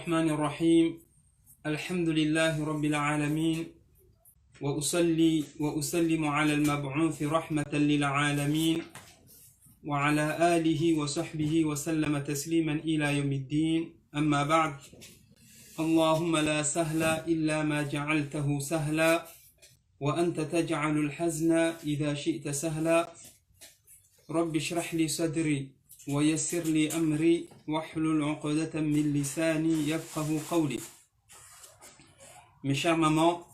الرحمن الرحيم الحمد لله رب العالمين وأصلي وأسلم على المبعوث رحمة للعالمين وعلى آله وصحبه وسلم تسليما إلى يوم الدين أما بعد اللهم لا سهل إلا ما جعلته سهلا وأنت تجعل الحزن إذا شئت سهلا رب اشرح لي صدري ويسر لي أمري واحلل عقدة من لساني يفقه قولي. Mes chères mamans,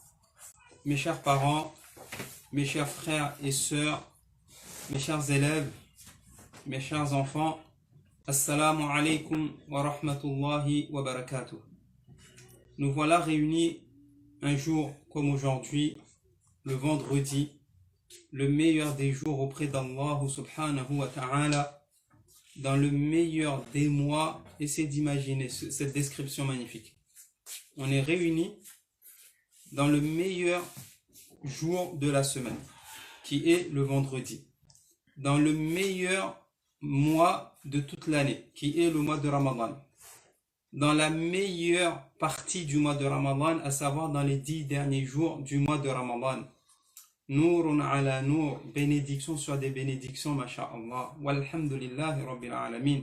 mes chers parents, mes chers frères et sœurs, mes chers élèves, mes chers enfants, Assalamu alaikum wa rahmatullahi wa barakatuh. Nous voilà réunis un jour comme aujourd'hui, le vendredi, le meilleur des jours auprès d'Allah subhanahu wa ta'ala, dans le meilleur des mois. Essayez d'imaginer cette description magnifique. On est réunis dans le meilleur jour de la semaine, qui est le vendredi, dans le meilleur mois de toute l'année, qui est le mois de Ramadan, dans la meilleure partie du mois de Ramadan, à savoir dans les 10 derniers jours du mois de Ramadan. Nourun ala nour, bénédiction sur des bénédictions, masha'Allah. Walhamdulillahi rabbil alamin.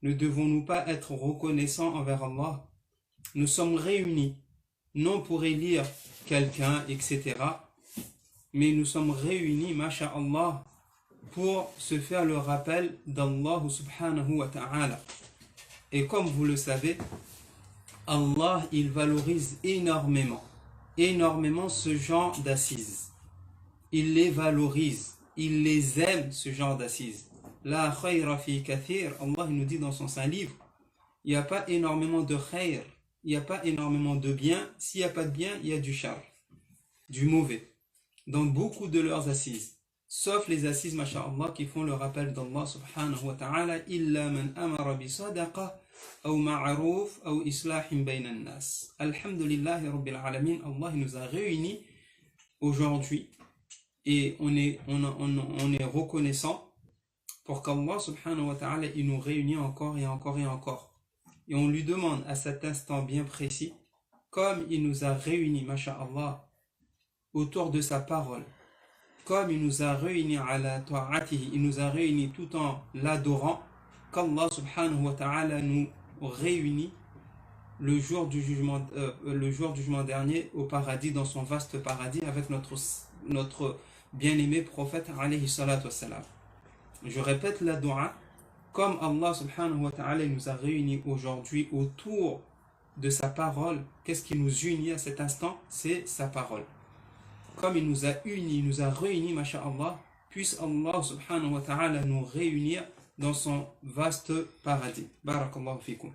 Ne devons-nous pas être reconnaissants envers Allah? Nous sommes réunis, non pour élire quelqu'un, etc. Mais nous sommes réunis, masha'Allah, pour se faire le rappel d'Allah subhanahu wa ta'ala. Et comme vous le savez, Allah, il valorise énormément ce genre d'assises. Il les valorise, il les aime, ce genre d'assises. La khayra fi kathir, Allah nous dit dans son saint livre, il n'y a pas énormément de khayr, il n'y a pas énormément de bien. S'il n'y a pas de bien, il y a du shar, du mauvais, dans beaucoup de leurs assises. Sauf les assises, masha'Allah, qui font le rappel d'Allah subhanahu wa ta'ala, illa man amara bi sadaqa, ou ma'aruf, ou islahin bayna nas. Alhamdulillahi rabbil alamin, Allah nous a réunis aujourd'hui. Et on est reconnaissant pour qu'Allah subhanahu wa ta'ala il nous réunit encore et encore et encore. Et on lui demande à cet instant bien précis, comme il nous a réunis, masha'Allah, autour de sa parole, comme il nous a réunis ala ta'atihi, il nous a réunis tout en l'adorant, qu'Allah subhanahu wa ta'ala nous réunit le jour du jugement dernier au paradis, dans son vaste paradis, avec notre bien-aimé prophète alayhi salatu wassalam. Je répète la dua, comme Allah subhanahu wa ta'ala nous a réunis aujourd'hui autour de sa parole. Qu'est-ce qui nous unit à cet instant? C'est sa parole. Comme il nous a unis, il nous a réunis, masha'Allah, puisse Allah subhanahu wa ta'ala nous réunir dans son vaste paradis. Barakallahu fikum.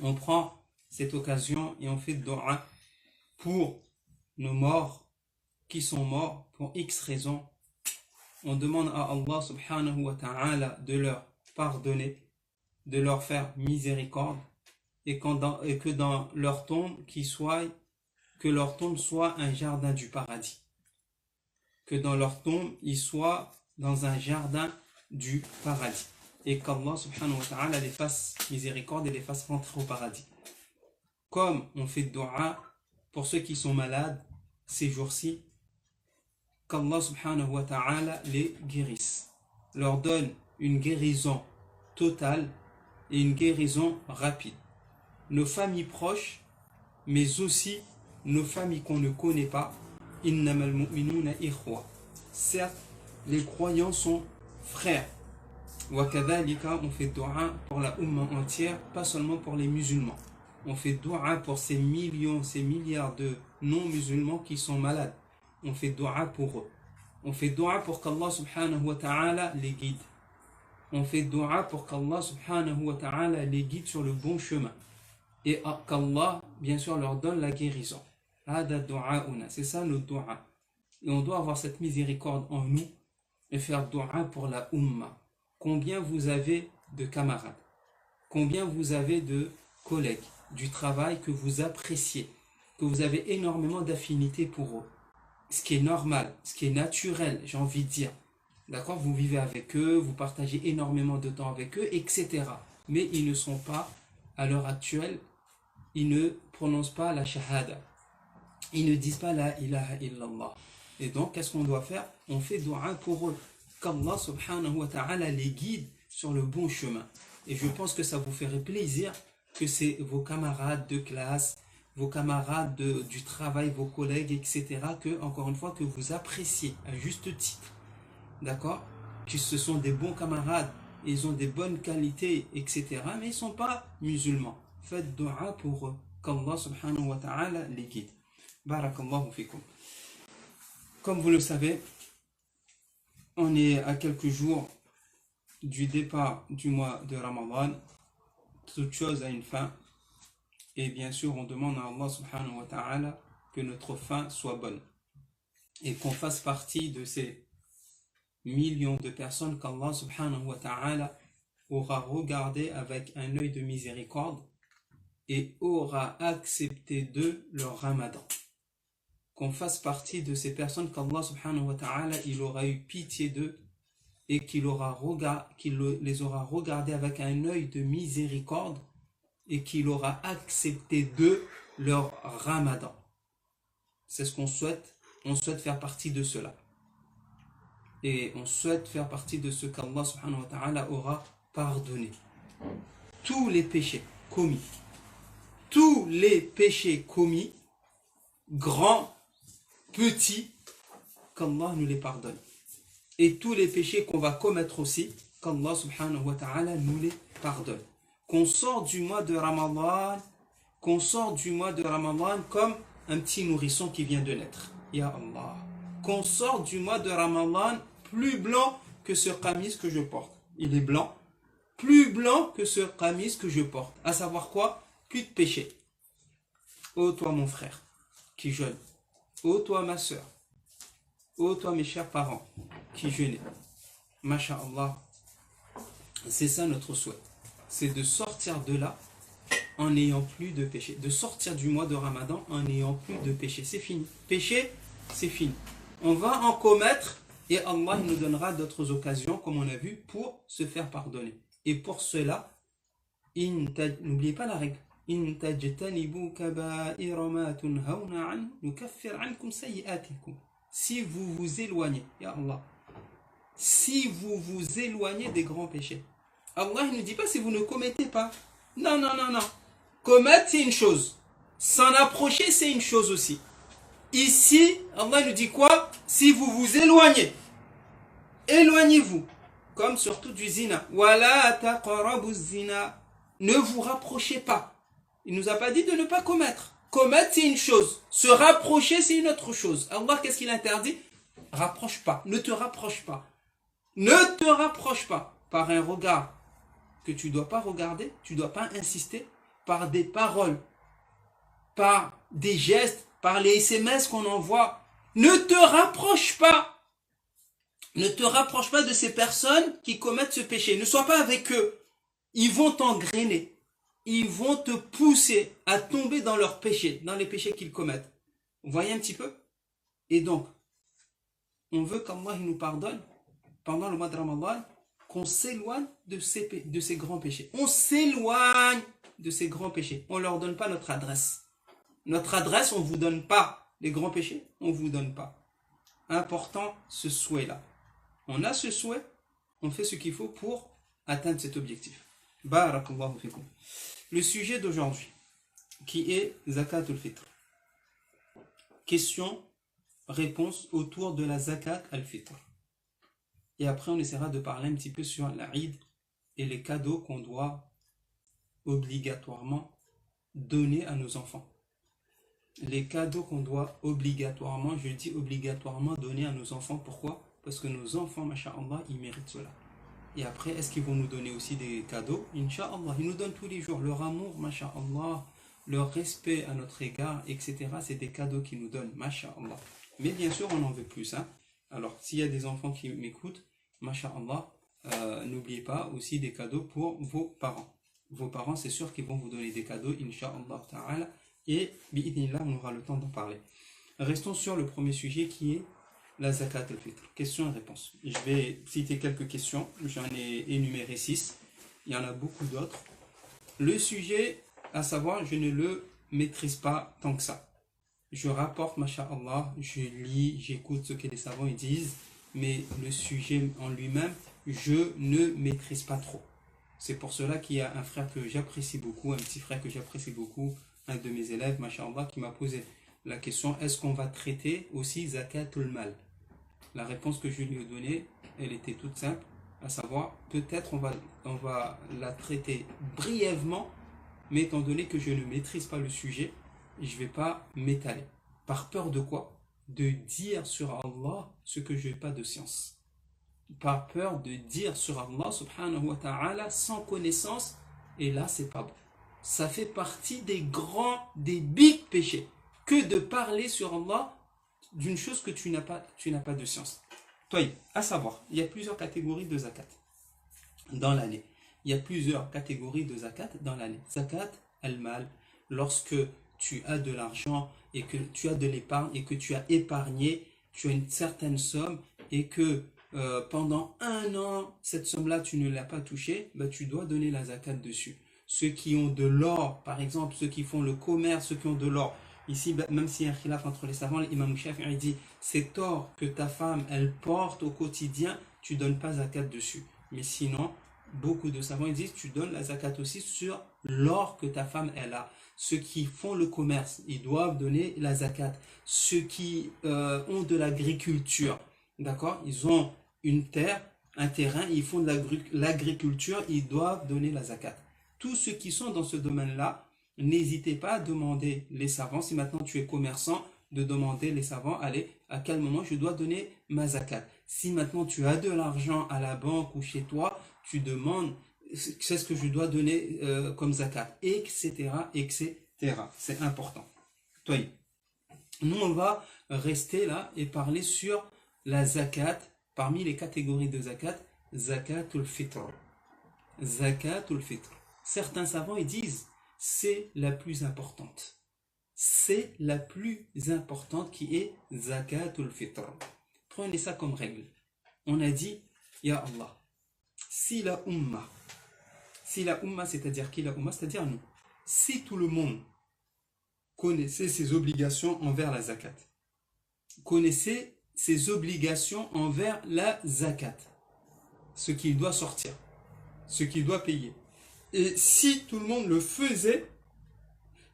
On prend cette occasion et on fait dua pour nos morts qui sont morts pour X raisons. On demande à Allah subhanahu wa ta'ala de leur pardonner, de leur faire miséricorde, et que dans leur tombe, que leur tombe soit un jardin du paradis. Que dans leur tombe, ils soient dans un jardin du paradis. Et qu'Allah subhanahu wa ta'ala les fasse miséricorde et les fasse rentrer au paradis. Comme on fait dua pour ceux qui sont malades ces jours-ci, qu'Allah subhanahu wa ta'ala les guérisse, leur donne une guérison totale et une guérison rapide. Nos familles proches, mais aussi nos familles qu'on ne connaît pas, innamal mu'minuna ikhwa. Certes, les croyants sont frères. Wa kadhalika, on fait dua pour la umma entière, pas seulement pour les musulmans. On fait dua pour ces millions, ces milliards de non-musulmans qui sont malades. On fait dua pour eux. On fait dua pour qu'Allah subhanahu wa ta'ala les guide. On fait dua pour qu'Allah subhanahu wa ta'ala les guide sur le bon chemin. Et qu'Allah, bien sûr, leur donne la guérison. C'est ça notre dua. Et on doit avoir cette miséricorde en nous et faire dua pour la umma. Combien vous avez de camarades? Combien vous avez de collègues du travail que vous appréciez, que vous avez énormément d'affinité pour eux? Ce qui est normal, ce qui est naturel, j'ai envie de dire. D'accord? Vous vivez avec eux, vous partagez énormément de temps avec eux, etc. Mais ils ne sont pas, à l'heure actuelle, ils ne prononcent pas la shahada. Ils ne disent pas la ilaha illallah. Et donc, qu'est-ce qu'on doit faire? On fait dua pour eux. Qu'Allah subhanahu wa ta'ala les guide sur le bon chemin. Et je pense que ça vous ferait plaisir que c'est vos camarades de classe, vos camarades du travail, vos collègues, etc., encore une fois, que vous appréciez à juste titre. D'accord? Que ce sont des bons camarades, ils ont des bonnes qualités, etc., mais ils ne sont pas musulmans. Faites dua pour eux. Qu'Allah subhanahu wa ta'ala les guide. Barakallahu fikum. Comme vous le savez, on est à quelques jours du départ du mois de Ramadan. Toute chose a une fin. Et bien sûr, on demande à Allah subhanahu wa ta'ala que notre fin soit bonne. Et qu'on fasse partie de ces millions de personnes qu'Allah subhanahu wa ta'ala aura regardé avec un œil de miséricorde et aura accepté d'eux leur ramadan. Qu'on fasse partie de ces personnes qu'Allah subhanahu wa ta'ala il aura eu pitié d'eux et qu'il les aura regardés avec un œil de miséricorde et qu'il aura accepté d'eux leur ramadan. C'est ce qu'on souhaite. On souhaite faire partie de cela. Et on souhaite faire partie de ce qu'Allah subhanahu wa ta'ala aura pardonné. Tous les péchés commis, grands, petits, qu'Allah nous les pardonne. Et tous les péchés qu'on va commettre aussi, qu'Allah subhanahu wa ta'ala nous les pardonne. Qu'on sort du mois de Ramadan, comme un petit nourrisson qui vient de naître. Ya Allah. Qu'on sort du mois de Ramadan plus blanc que ce qamis que je porte. Il est blanc, plus blanc que ce qamis que je porte. À savoir quoi? Plus de péché. Ô toi mon frère qui jeûne, ô toi ma soeur, ô toi mes chers parents qui jeûnez, Masha'Allah, c'est ça notre souhait. C'est de sortir de là en n'ayant plus de péché. De sortir du mois de Ramadan en n'ayant plus de péché. C'est fini. Péché, c'est fini. On va en commettre et Allah nous donnera d'autres occasions, comme on a vu, pour se faire pardonner. Et pour cela, n'oubliez pas la règle. Si vous vous éloignez, ya Allah, si vous vous éloignez des grands péchés. Allah ne nous dit pas si vous ne commettez pas. Non, non, non, non. Commettre, c'est une chose. S'en approcher, c'est une chose aussi. Ici, Allah nous dit quoi? Si vous vous éloignez. Éloignez-vous. Comme surtout du zina. Wala taqrabu zina. Ne vous rapprochez pas. Il ne nous a pas dit de ne pas commettre. Commettre, c'est une chose. Se rapprocher, c'est une autre chose. Allah, qu'est-ce qu'il interdit? Rapproche pas. Ne te rapproche pas. Ne te rapproche pas. Par un regard que tu ne dois pas regarder, tu ne dois pas insister, par des paroles, par des gestes, par les SMS qu'on envoie. Ne te rapproche pas. Ne te rapproche pas de ces personnes qui commettent ce péché. Ne sois pas avec eux. Ils vont t'engrainer. Ils vont te pousser à tomber dans leurs péchés, dans les péchés qu'ils commettent. Vous voyez un petit peu? Et donc, on veut qu'Allah nous pardonne pendant le mois de Ramadan, qu'on s'éloigne de ces grands péchés. On s'éloigne de ces grands péchés. On ne leur donne pas notre adresse. Notre adresse, on ne vous donne pas les grands péchés. On ne vous donne pas. Important, ce souhait-là. On a ce souhait, on fait ce qu'il faut pour atteindre cet objectif. Barakallahu fikum. Le sujet d'aujourd'hui, qui est Zakat al-Fitr. Question, réponse autour de la Zakat al-Fitr. Et après, on essaiera de parler un petit peu sur l'Aïd et les cadeaux qu'on doit obligatoirement donner à nos enfants. Les cadeaux qu'on doit obligatoirement, je dis obligatoirement donner à nos enfants. Pourquoi? Parce que nos enfants, masha'Allah, ils méritent cela. Et après, est-ce qu'ils vont nous donner aussi des cadeaux? Inch'Allah, ils nous donnent tous les jours leur amour, masha'Allah, leur respect à notre égard, etc. C'est des cadeaux qu'ils nous donnent, masha'Allah. Mais bien sûr, on en veut plus. Hein. Alors, s'il y a des enfants qui m'écoutent, masha'Allah, n'oubliez pas aussi des cadeaux pour vos parents. Vos parents, c'est sûr qu'ils vont vous donner des cadeaux, incha'Allah ta'ala. Et, bi'idhnillah, on aura le temps d'en parler. Restons sur le premier sujet qui est la zakat al-fitr. Questions et réponses. Je vais citer quelques questions. J'en ai énuméré 6. Il y en a beaucoup d'autres. Le sujet à savoir, je ne le maîtrise pas tant que ça. Je rapporte, masha'Allah, je lis, j'écoute ce que les savants ils disent, mais le sujet en lui-même, je ne maîtrise pas trop. C'est pour cela qu'il y a un frère que j'apprécie beaucoup, un petit frère que j'apprécie beaucoup, un de mes élèves, masha'Allah, qui m'a posé la question, est-ce qu'on va traiter aussi zakatul mal? La réponse que je lui ai donnée, elle était toute simple, à savoir, peut-être on va la traiter brièvement, mais étant donné que je ne maîtrise pas le sujet, je ne vais pas m'étaler. Par peur de quoi? De dire sur Allah ce que je n'ai pas de science. Par peur de dire sur Allah subhanahu wa ta'ala sans connaissance, et là c'est pas bon. Ça fait partie des big péchés, que de parler sur Allah d'une chose que tu n'as pas de science. Toi, à savoir, il y a plusieurs catégories de zakat dans l'année. Il y a plusieurs catégories de zakat dans l'année. Zakat al-mal, lorsque tu as de l'argent et que tu as de l'épargne et que tu as épargné, tu as une certaine somme et que pendant un an, cette somme-là, tu ne l'as pas touchée, bah, tu dois donner la zakat dessus. Ceux qui ont de l'or, par exemple, ceux qui font le commerce, ceux qui ont de l'or, ici, même s'il y a un khilaf entre les savants, l'imam Shafi'i dit, cet or que ta femme, elle porte au quotidien, tu ne donnes pas zakat dessus. Mais sinon, beaucoup de savants ils disent, tu donnes la zakat aussi sur l'or que ta femme, elle a. Ceux qui font le commerce, ils doivent donner la zakat. Ceux qui ont de l'agriculture, d'accord, ils ont une terre, un terrain, ils font de l'agriculture, ils doivent donner la zakat. Tous ceux qui sont dans ce domaine-là, n'hésitez pas à demander les savants, si maintenant tu es commerçant, de demander les savants, allez, à quel moment je dois donner ma zakat. Si maintenant tu as de l'argent à la banque ou chez toi, tu demandes, c'est ce que je dois donner comme zakat, etc., etc. C'est important. Toi, nous on va rester là et parler sur la zakat, parmi les catégories de zakat, zakatul fitr. Zakatul fitr. Certains savants ils disent, c'est la plus importante. C'est la plus importante qui est zakatul fitr. Prenez ça comme règle. On a dit, ya Allah, si la umma, c'est-à-dire qui la umma, c'est-à-dire nous, si tout le monde connaissait ses obligations envers la zakat, connaissait ses obligations envers la zakat, ce qu'il doit sortir, ce qu'il doit payer, et si tout le monde le faisait,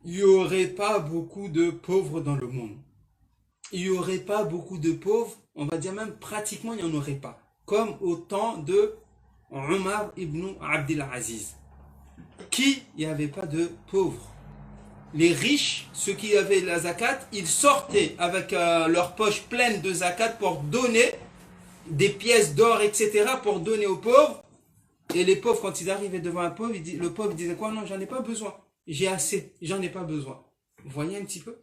il n'y aurait pas beaucoup de pauvres dans le monde. Il n'y aurait pas beaucoup de pauvres, on va dire même pratiquement il n'y en aurait pas. Comme au temps de Omar ibn Abdel Aziz. Il n'y avait pas de pauvres. Les riches, ceux qui avaient la zakat, ils sortaient avec leurs poches pleines de zakat pour donner des pièces d'or, etc. pour donner aux pauvres. Et les pauvres, quand ils arrivaient devant un pauvre, le pauvre disait quoi? Non, j'en ai pas besoin. J'ai assez, j'en ai pas besoin. Vous voyez un petit peu?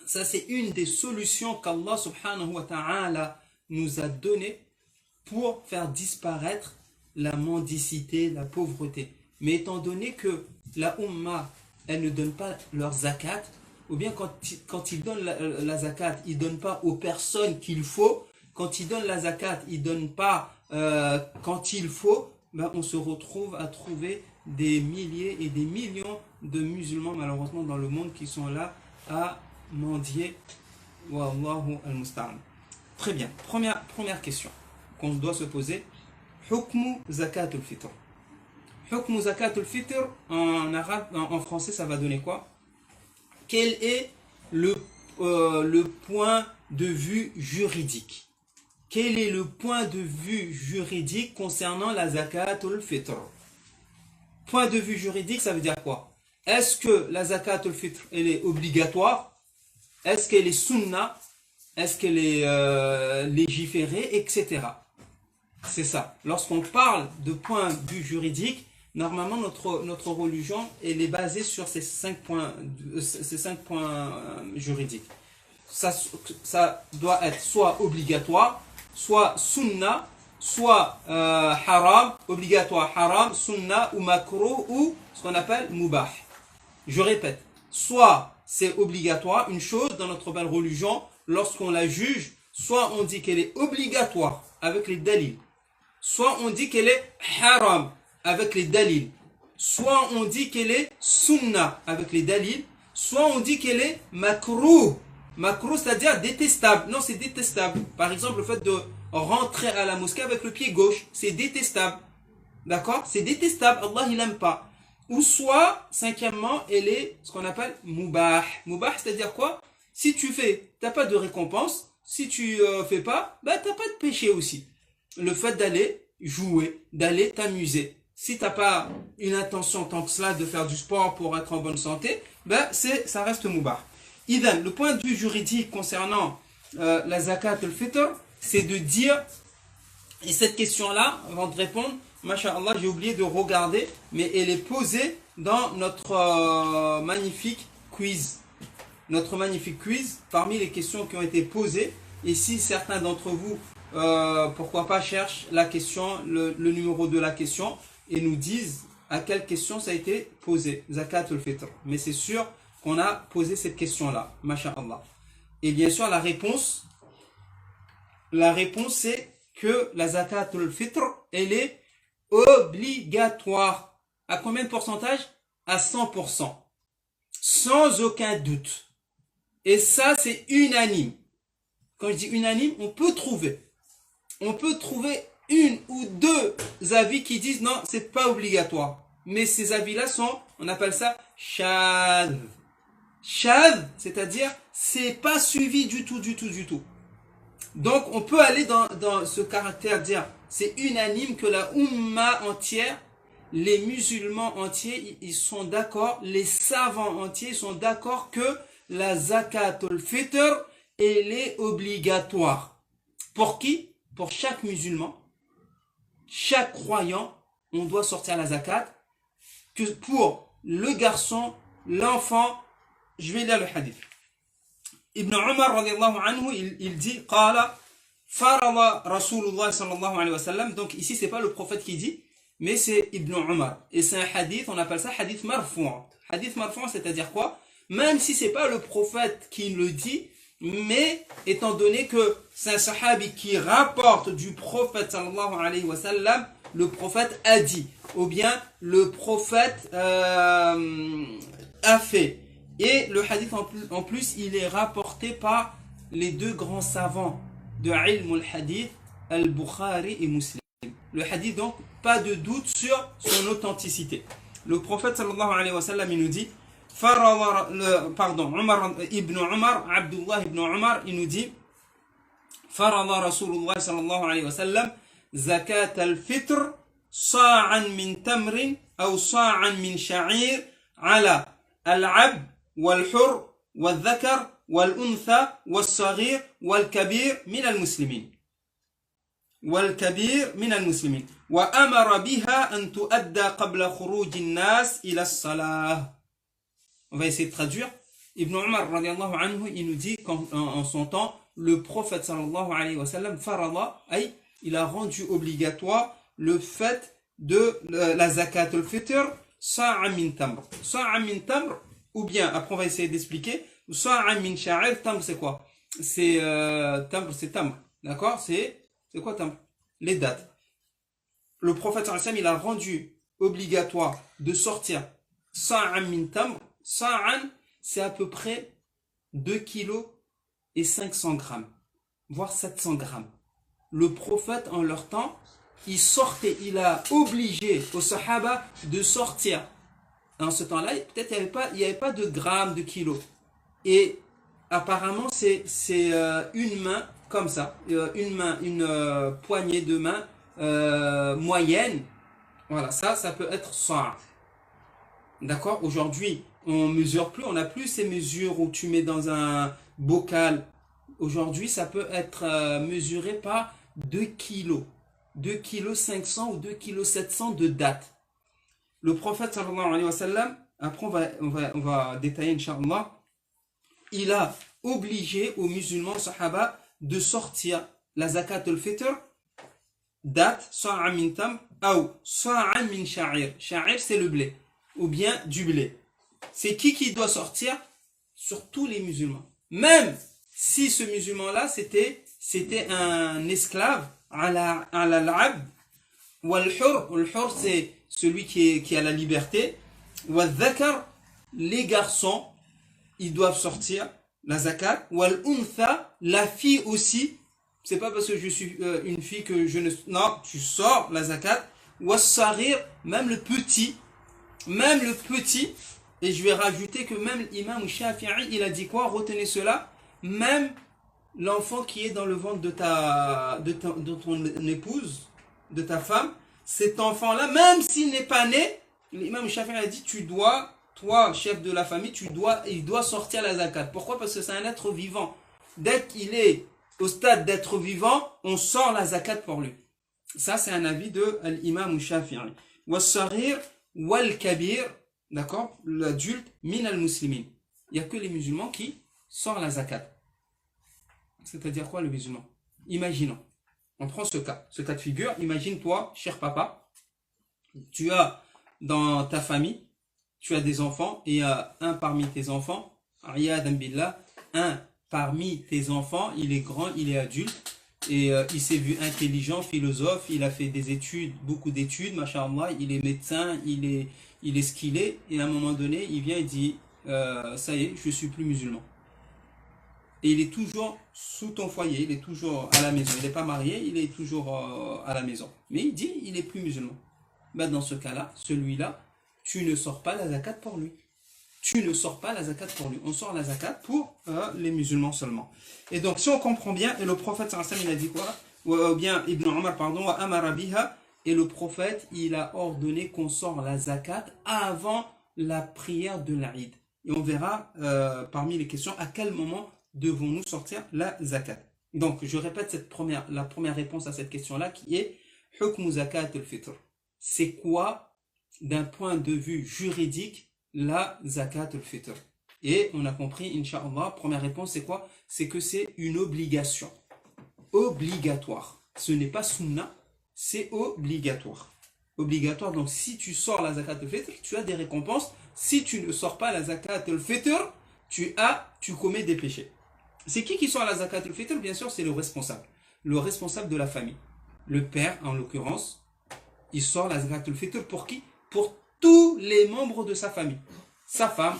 Ça, c'est une des solutions qu'Allah subhanahu wa ta'ala nous a donné pour faire disparaître la mendicité, la pauvreté. Mais étant donné que la umma, elle ne donne pas leur zakat, ou bien quand ils donnent la zakat, ils ne donnent pas aux personnes qu'il faut. Quand ils donnent la zakat, ils ne donnent pas quand il faut. Ben, on se retrouve à trouver des milliers et des millions de musulmans malheureusement dans le monde qui sont là à mendier. Wallahu al-musta'an. Très bien. Première question qu'on doit se poser. Hukmu zakatul fitr. Hukmu zakatul fitr en arabe, en français, ça va donner quoi? Quel est le point de vue juridique? Quel est le point de vue juridique concernant la zakatul fitr? Point de vue juridique, ça veut dire quoi? Est-ce que la zakatul fitr, elle est obligatoire? Est-ce qu'elle est sunna? Est-ce qu'elle est légiférée, etc. C'est ça. Lorsqu'on parle de point de vue juridique, normalement notre religion, elle est basée sur ces 5 points juridiques. Ça doit être soit obligatoire, soit sunna, soit haram, obligatoire, haram, sunna ou makruh ou ce qu'on appelle mubah. Je répète, soit c'est obligatoire, une chose dans notre belle religion, lorsqu'on la juge, soit on dit qu'elle est obligatoire avec les dalils, soit on dit qu'elle est haram avec les dalils, soit on dit qu'elle est sunna avec les dalil, soit on dit qu'elle est makruh. Makruh, c'est-à-dire détestable. Non, c'est détestable. Par exemple, le fait de rentrer à la mosquée avec le pied gauche, c'est détestable. D'accord? C'est détestable. Allah, il n'aime pas. Ou soit, cinquièmement, elle est ce qu'on appelle mubah. Mubah, c'est-à-dire quoi? Si tu fais, t'as pas de récompense. Si tu fais pas, bah t'as pas de péché aussi. Le fait d'aller jouer, d'aller t'amuser. Si t'as pas une intention tant que cela de faire du sport pour être en bonne santé, bah ça reste mubah. Idem, le point de vue juridique concernant la zakat al-fitr, c'est de dire, et cette question-là, avant de répondre, masha'Allah, j'ai oublié de regarder, mais elle est posée dans notre magnifique quiz. Notre magnifique quiz, parmi les questions qui ont été posées, et si certains d'entre vous, pourquoi pas, cherchent la question, le numéro de la question, et nous disent à quelle question ça a été posé, zakat al-fitr. Mais c'est sûr qu'on a posé cette question-là, masha'Allah. Et bien sûr, la réponse c'est que la zakat al-fitr, elle est obligatoire. À combien de pourcentage? À 100%. Sans aucun doute. Et ça, c'est unanime. Quand je dis unanime, on peut trouver une ou deux avis qui disent non, c'est pas obligatoire. Mais ces avis-là sont, on appelle ça shadh. Shadh, c'est-à-dire, c'est pas suivi du tout. Donc, on peut aller dans ce caractère, dire, c'est unanime que la Ummah entière, les musulmans entiers, ils sont d'accord, les savants entiers sont d'accord que la zakat al-fitr, elle est obligatoire. Pour qui? Pour chaque musulman, chaque croyant, on doit sortir la zakat. Que pour le garçon, l'enfant, je vais lire le hadith. Ibn Umar radiallahu anhu, il dit qala farada Rasulullah sallallahu alayhi wa sallam. Donc ici c'est pas le prophète qui dit, mais c'est Ibn Umar. Et c'est un hadith, on appelle ça hadith marfu'. Hadith marfu', c'est-à-dire quoi? Même si c'est pas le prophète qui le dit, mais étant donné que c'est un sahabi qui rapporte du prophète sallallahu alayhi wa sallam, le prophète a dit, ou bien le prophète a fait. Et le hadith en plus, il est rapporté par les deux grands savants de ilm al-hadith, al-Bukhari et Muslim. Le hadith, donc, pas de doute sur son authenticité. Le prophète sallallahu alayhi wa sallam, il nous dit, Ibn Umar, Abdullah ibn Umar, il nous dit, farada Rasulullah sallallahu alayhi wa sallam, zakat al-fitr, sa'an min tamrin, ou sa'an min sha'ir, ala al-abd, والحر والذكر والأنثى والصغير والكبير من المسلمين وأمر بها أن تؤدى قبل خروج الناس إلى الصلاة. On va essayer de traduire. Ibn Umar radiallahu anhu, il nous dit qu'en son temps, le prophète sallallahu alayhi wa sallam farada, il a rendu obligatoire le fait de la zakat al-fitr sa'a min tamr. Sa'a min tamr, ou bien, après on va essayer d'expliquer, sa'a min sha'ir, tamr c'est quoi? C'est tamr, d'accord? C'est quoi tamr? Les dates. Le prophète sallallahu alayhi wa sallam, il a rendu obligatoire de sortir sa'a min tamr. Sa'an, c'est à peu près 2 kilos et 500 grammes, voire 700 grammes. Le prophète, en leur temps, il a obligé aux sahaba de sortir. En ce temps-là, peut-être il n'y avait pas de grammes, de kilos. Et apparemment, c'est une main comme ça, une poignée de main moyenne. Voilà, ça peut être sa'a. D'accord? Aujourd'hui, on mesure plus, on n'a plus ces mesures où tu mets dans un bocal. Aujourd'hui, ça peut être mesuré par 2 kilos. 2 kilos 500 ou 2 kilos 700 de dattes. Le prophète sallallahu alayhi wa sallam, après on va détailler incha'Allah, il a obligé aux musulmans sahaba de sortir la zakat al-fitr, date, sa'a min tam, ou sa'a min sha'ir. Sha'ir c'est le blé, ou bien du blé. C'est qui doit sortir? Sur tous les musulmans. Même si ce musulman-là, c'était un esclave, ala al-abd, wal-hur, c'est celui qui a la liberté. Wal dhakar, les garçons, ils doivent sortir la zakat. Wal untha, la fille aussi. C'est pas parce que je suis une fille que je ne... Non, tu sors la zakat. Wal sarir, même le petit. Même le petit. Et je vais rajouter que même l'imam Shafi'i, il a dit quoi? Retenez cela. Même l'enfant qui est dans le ventre de ton épouse, de ta femme, cet enfant-là, même s'il n'est pas né, l'imam Shafi'i a dit, tu dois, toi, chef de la famille, il doit sortir la zakat. Pourquoi? Parce que c'est un être vivant. Dès qu'il est au stade d'être vivant, on sort la zakat pour lui. Ça, c'est un avis de l'imam Shafi'i. Wassarir wal kabir, d'accord, l'adulte, min al-muslimin. Il n'y a que les musulmans qui sortent la zakat. C'est-à-dire quoi le musulman? Imaginons, on prend ce cas de figure. Imagine toi, cher papa, tu as dans ta famille, tu as des enfants et un parmi tes enfants, un parmi tes enfants, il est grand, il est adulte et il s'est vu intelligent, philosophe, il a fait des études, beaucoup d'études, machallah, il est médecin, il est ce qu'il est, et à un moment donné, il vient et dit, ça y est, je suis plus musulman. Et il est toujours sous ton foyer, il est toujours à la maison. Il n'est pas marié, il est toujours à la maison. Mais il dit, il n'est plus musulman. Ben dans ce cas-là, celui-là, tu ne sors pas la zakat pour lui. Tu ne sors pas la zakat pour lui. On sort la zakat pour les musulmans seulement. Et donc, si on comprend bien, et le prophète sallallahu alayhi wa sallam, il a dit quoi? Ou bien Ibn Omar, pardon, wa amara biha, et le prophète, il a ordonné qu'on sort la zakat avant la prière de l'Aïd. Et on verra parmi les questions à quel moment devons-nous sortir la zakat. Donc, je répète la première réponse à cette question-là qui est hukmu zakat al-fitr. C'est quoi, d'un point de vue juridique, la zakat al-fitr? Et on a compris, Inch'Allah, première réponse, c'est quoi? C'est que c'est une obligation. Obligatoire. Ce n'est pas sunna, c'est obligatoire. Obligatoire, donc si tu sors la zakat al-fitr, tu as des récompenses. Si tu ne sors pas la zakat al-fitr, tu commets des péchés. C'est qui sort la zakat al-fitr? Bien sûr, c'est le responsable de la famille. Le père, en l'occurrence, il sort la zakat al-fitr pour qui? Pour tous les membres de sa famille. Sa femme,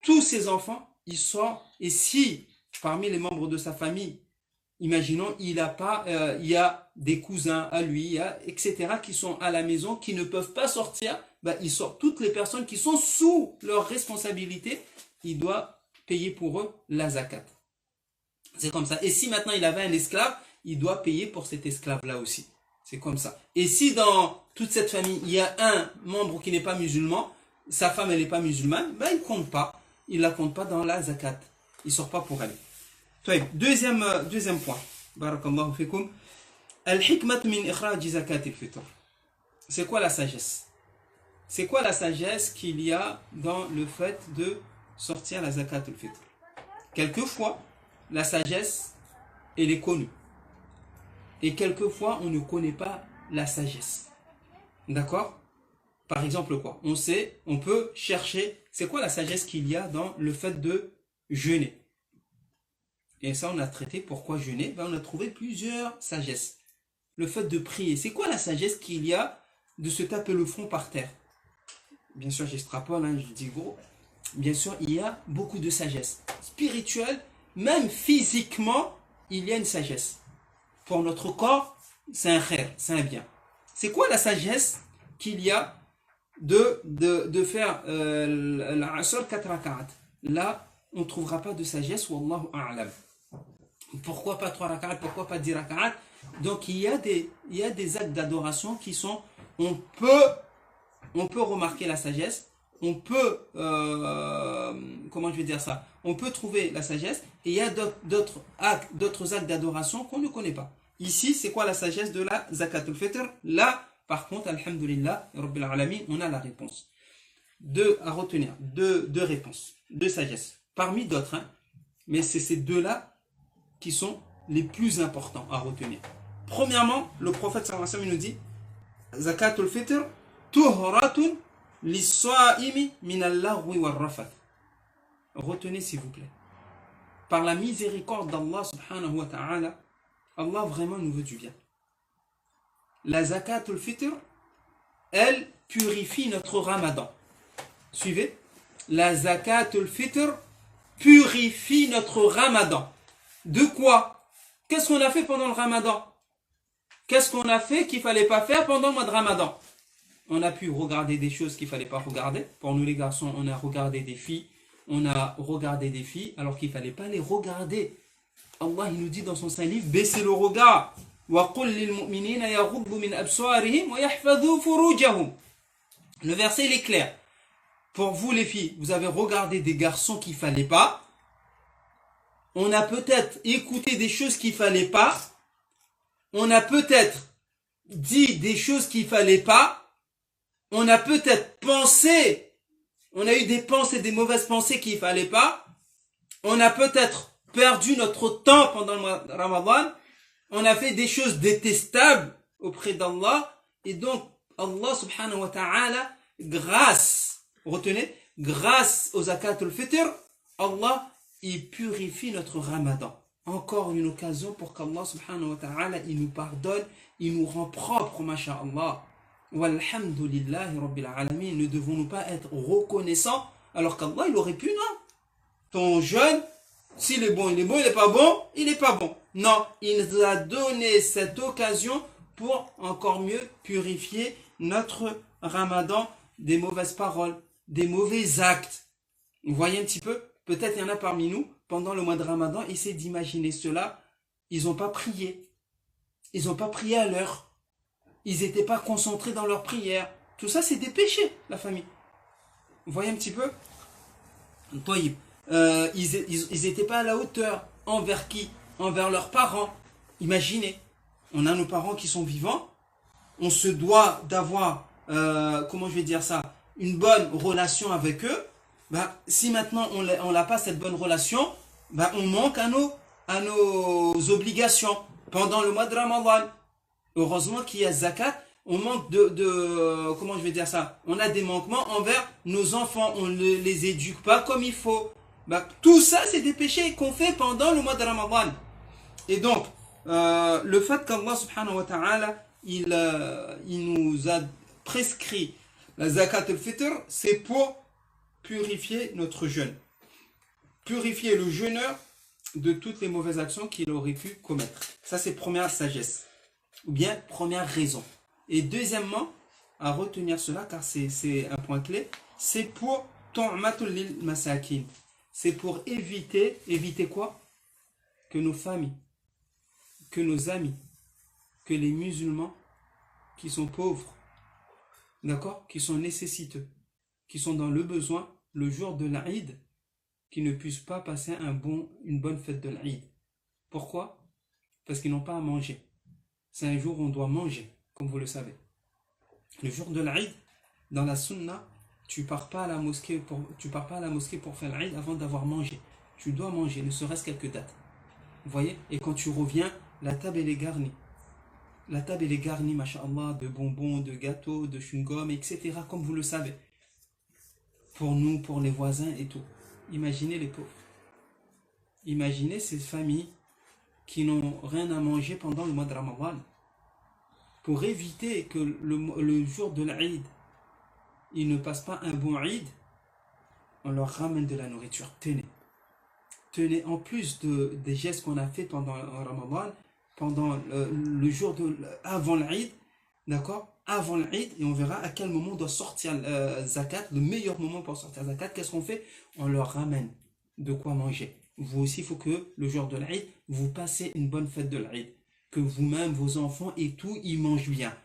tous ses enfants, il sort. Et si, parmi les membres de sa famille, imaginons, il y a des cousins à lui, etc., qui sont à la maison, qui ne peuvent pas sortir, ben, il sort. Toutes les personnes qui sont sous leur responsabilité, il doit payer pour eux la zakat. C'est comme ça. Et si maintenant il avait un esclave, il doit payer pour cet esclave-là aussi. C'est comme ça. Et si dans toute cette famille, il y a un membre qui n'est pas musulman, sa femme elle n'est pas musulmane, ben il compte pas. Il la compte pas dans la zakat. Il sort pas pour elle. Deuxième point. Barakallahu fikum. Al-hikmat min ikhraj zakat al-fitr. C'est quoi la sagesse? C'est quoi la sagesse qu'il y a dans le fait de sortir la zakat al-fitr? Quelquefois, la sagesse, elle est connue. Et quelquefois, on ne connaît pas la sagesse. D'accord? Par exemple, quoi? On peut chercher, c'est quoi la sagesse qu'il y a dans le fait de jeûner? Et ça, on a traité pourquoi jeûner. Ben, on a trouvé plusieurs sagesses. Le fait de prier, c'est quoi la sagesse qu'il y a de se taper le front par terre? Bien sûr, j'extrapole, je dis gros. Bien sûr, il y a beaucoup de sagesse. Spirituelle, même physiquement, il y a une sagesse. Pour notre corps, c'est un khair, c'est un bien. C'est quoi la sagesse qu'il y a de faire l'asr 4 rak'at? Là, on ne trouvera pas de sagesse, wallahu a'lam. Pourquoi pas 3 rak'at? Pourquoi pas 10 rak'at? Donc, il y a des actes d'adoration qui sont... On peut remarquer la sagesse, on peut... comment je vais dire ça? On peut trouver la sagesse, et il y a d'autres actes d'adoration qu'on ne connaît pas. Ici, c'est quoi la sagesse de la zakat al-fitr? Là, par contre, alhamdulillah, rabbil alamin, on a la réponse. À retenir, deux réponses, deux sagesses, parmi d'autres, mais c'est ces deux-là qui sont les plus importants à retenir. Premièrement, le prophète sallallahu alayhi wa sallam nous dit zakat al-fitr tuhratun lis-sa'imi min al-laghwi war-rafath. Retenez s'il vous plaît. Par la miséricorde d'Allah subhanahu wa ta'ala, Allah vraiment nous veut du bien. La zakat al-fitr, elle purifie notre ramadan. Suivez. La zakat al-fitr purifie notre ramadan. De quoi? Qu'est-ce qu'on a fait pendant le ramadan? Qu'est-ce qu'on a fait qu'il ne fallait pas faire pendant le mois de ramadan? On a pu regarder des choses qu'il ne fallait pas regarder. Pour nous les garçons, on a regardé des filles. On a regardé des filles alors qu'il ne fallait pas les regarder. Allah il nous dit dans son saint livre, baissez le regard. Le verset il est clair. Pour vous les filles, vous avez regardé des garçons qu'il ne fallait pas. On a peut-être écouté des choses qu'il ne fallait pas. On a peut-être dit des choses qu'il ne fallait pas. On a peut-être pensé, on a eu des pensées, des mauvaises pensées qu'il ne fallait pas. On a peut-être perdu notre temps pendant le mois de Ramadan. On a fait des choses détestables auprès d'Allah. Et donc, Allah subhanahu wa ta'ala, retenez, grâce aux zakat al-fitr, Allah, il purifie notre Ramadan. Encore une occasion pour qu'Allah subhanahu wa ta'ala, il nous pardonne, il nous rend propre, masha'Allah. Walhamdulillahi rabbil alamin. Ne devons-nous pas être reconnaissants alors qu'Allah, il aurait pu, non? Ton jeûne, s'il est bon, il est bon, il n'est pas bon, il n'est pas bon. Non, il nous a donné cette occasion pour encore mieux purifier notre Ramadan des mauvaises paroles, des mauvais actes. Vous voyez un petit peu? Peut-être il y en a parmi nous, pendant le mois de Ramadan, essayez d'imaginer cela. Ils n'ont pas prié. Ils n'ont pas prié à l'heure. Ils n'étaient pas concentrés dans leur prière. Tout ça, c'est des péchés, la famille. Vous voyez un petit peu? Ils n'étaient pas à la hauteur. Envers qui? Envers leurs parents. Imaginez, on a nos parents qui sont vivants. On se doit d'avoir, comment je vais dire ça, une bonne relation avec eux. Bah, si maintenant on n'a pas cette bonne relation, bah, on manque à nos obligations pendant le mois de Ramadan. Heureusement qu'il y a zakat, on manque comment je vais dire ça, on a des manquements envers nos enfants, on ne les éduque pas comme il faut. Bah, tout ça, c'est des péchés qu'on fait pendant le mois de Ramadan. Et donc, le fait qu'Allah subhanahu wa ta'ala, il nous a prescrit la zakat al-fitr, c'est pour purifier notre jeûne. Purifier le jeûneur de toutes les mauvaises actions qu'il aurait pu commettre. Ça, c'est première sagesse. Ou bien, première raison. Et deuxièmement, à retenir cela, car c'est un point clé, c'est pour tu'matul lil masakin. C'est pour éviter quoi? Que nos familles, que nos amis, que les musulmans qui sont pauvres, d'accord, qui sont nécessiteux, qui sont dans le besoin, le jour de l'Aïd, qui ne puissent pas passer une bonne fête de l'Aïd. Pourquoi? Parce qu'ils n'ont pas à manger. C'est un jour où on doit manger, comme vous le savez. Le jour de l'Aïd, dans la sunna, tu pars pas à la mosquée pour faire l'Aïd avant d'avoir mangé. Tu dois manger, ne serait-ce quelques dates. Vous voyez? Et quand tu reviens, la table elle est garnie. La table elle est garnie, masha'Allah, de bonbons, de gâteaux, de chewing-gum, etc. Comme vous le savez. Pour nous, pour les voisins et tout. Imaginez les pauvres. Imaginez ces familles qui n'ont rien à manger pendant le mois de Ramadan. Pour éviter que le jour de l'Aïd, ils ne passent pas un bon Aïd, on leur ramène de la nourriture. Tenez, en plus des gestes qu'on a fait pendant le Ramadan, pendant le jour avant l'Aïd, d'accord? Avant l'Aïd, et on verra à quel moment on doit sortir zakat, le meilleur moment pour sortir zakat. Qu'est-ce qu'on fait? On leur ramène de quoi manger. Vous aussi, il faut que le jour de l'Aïd, vous passez une bonne fête de l'Aïd. Que vous-même, vos enfants et tout, ils mangent bien.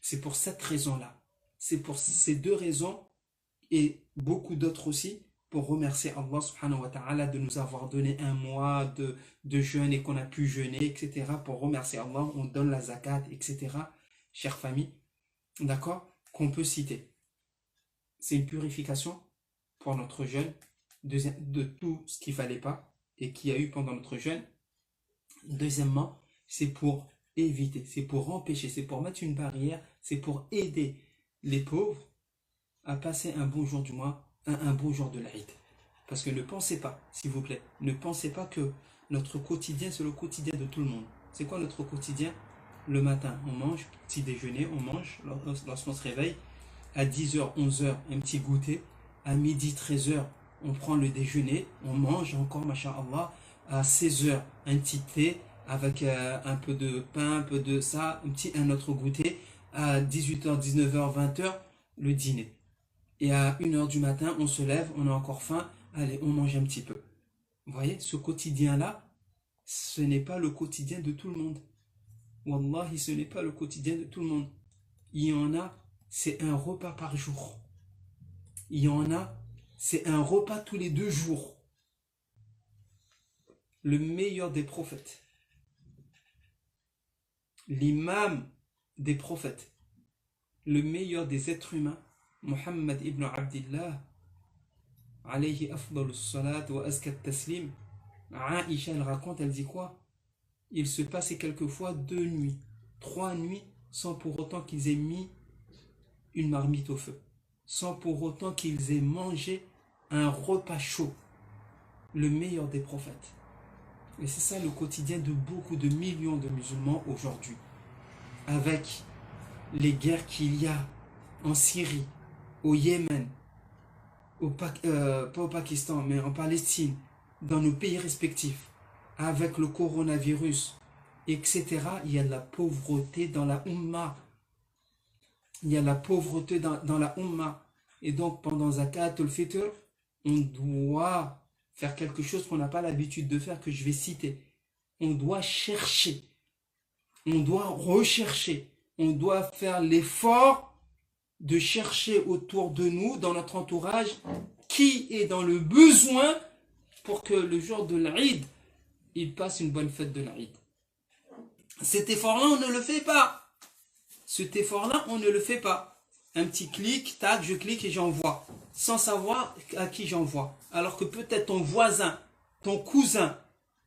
C'est pour cette raison-là. C'est pour ces deux raisons et beaucoup d'autres aussi pour remercier Allah subhanahu wa ta'ala de nous avoir donné un mois de jeûne et qu'on a pu jeûner, etc. Pour remercier Allah, on donne la zakat, etc. Chère famille, d'accord, qu'on peut citer. C'est une purification pour notre jeûne de tout ce qu'il ne fallait pas et qu'il y a eu pendant notre jeûne. Deuxièmement, c'est pour éviter, c'est pour empêcher, c'est pour mettre une barrière, c'est pour aider les pauvres à passer un bon jour du mois, un bon jour de l'Aïd. Parce que ne pensez pas, s'il vous plaît, ne pensez pas que notre quotidien, c'est le quotidien de tout le monde. C'est quoi notre quotidien? Le matin, on mange, petit déjeuner, on mange lorsqu'on se réveille. À 10h, 11h, un petit goûter. À midi, 13h, on prend le déjeuner. On mange encore, masha'Allah. À 16h, un petit thé avec un peu de pain, un peu de ça, un autre goûter. À 18h, 19h, 20h, le dîner. Et à 1h du matin, on se lève, on a encore faim. Allez, on mange un petit peu. Vous voyez, ce quotidien-là, ce n'est pas le quotidien de tout le monde. Wallahi, ce n'est pas le quotidien de tout le monde. Il y en a, c'est un repas par jour. Il y en a, c'est un repas tous les 2 jours. Le meilleur des prophètes, l'imam des prophètes, le meilleur des êtres humains, Muhammad ibn Abdillah, alayhi afdalus salat wa azkat taslim. Aïcha, elle raconte, elle dit quoi? Il se passait quelquefois 2 nuits, 3 nuits, sans pour autant qu'ils aient mis une marmite au feu, sans pour autant qu'ils aient mangé un repas chaud. Le meilleur des prophètes. Et c'est ça le quotidien de beaucoup de millions de musulmans aujourd'hui. Avec les guerres qu'il y a en Syrie, au Yémen, pas au Pakistan, mais en Palestine, dans nos pays respectifs, avec le coronavirus, etc., il y a de la pauvreté dans la Ummah. Il y a la pauvreté dans la Ummah. Et donc, pendant Zakat al-Fitr, on doit faire quelque chose qu'on n'a pas l'habitude de faire, que je vais citer. On doit chercher. On doit rechercher. On doit faire l'effort de chercher autour de nous, dans notre entourage, qui est dans le besoin pour que le jour de l'Aïd, il passe une bonne fête de l'Aïd. Cet effort-là, on ne le fait pas. Cet effort-là, on ne le fait pas. Un petit clic, tac, je clique et j'envoie. Sans savoir à qui j'envoie. Alors que peut-être ton voisin, ton cousin,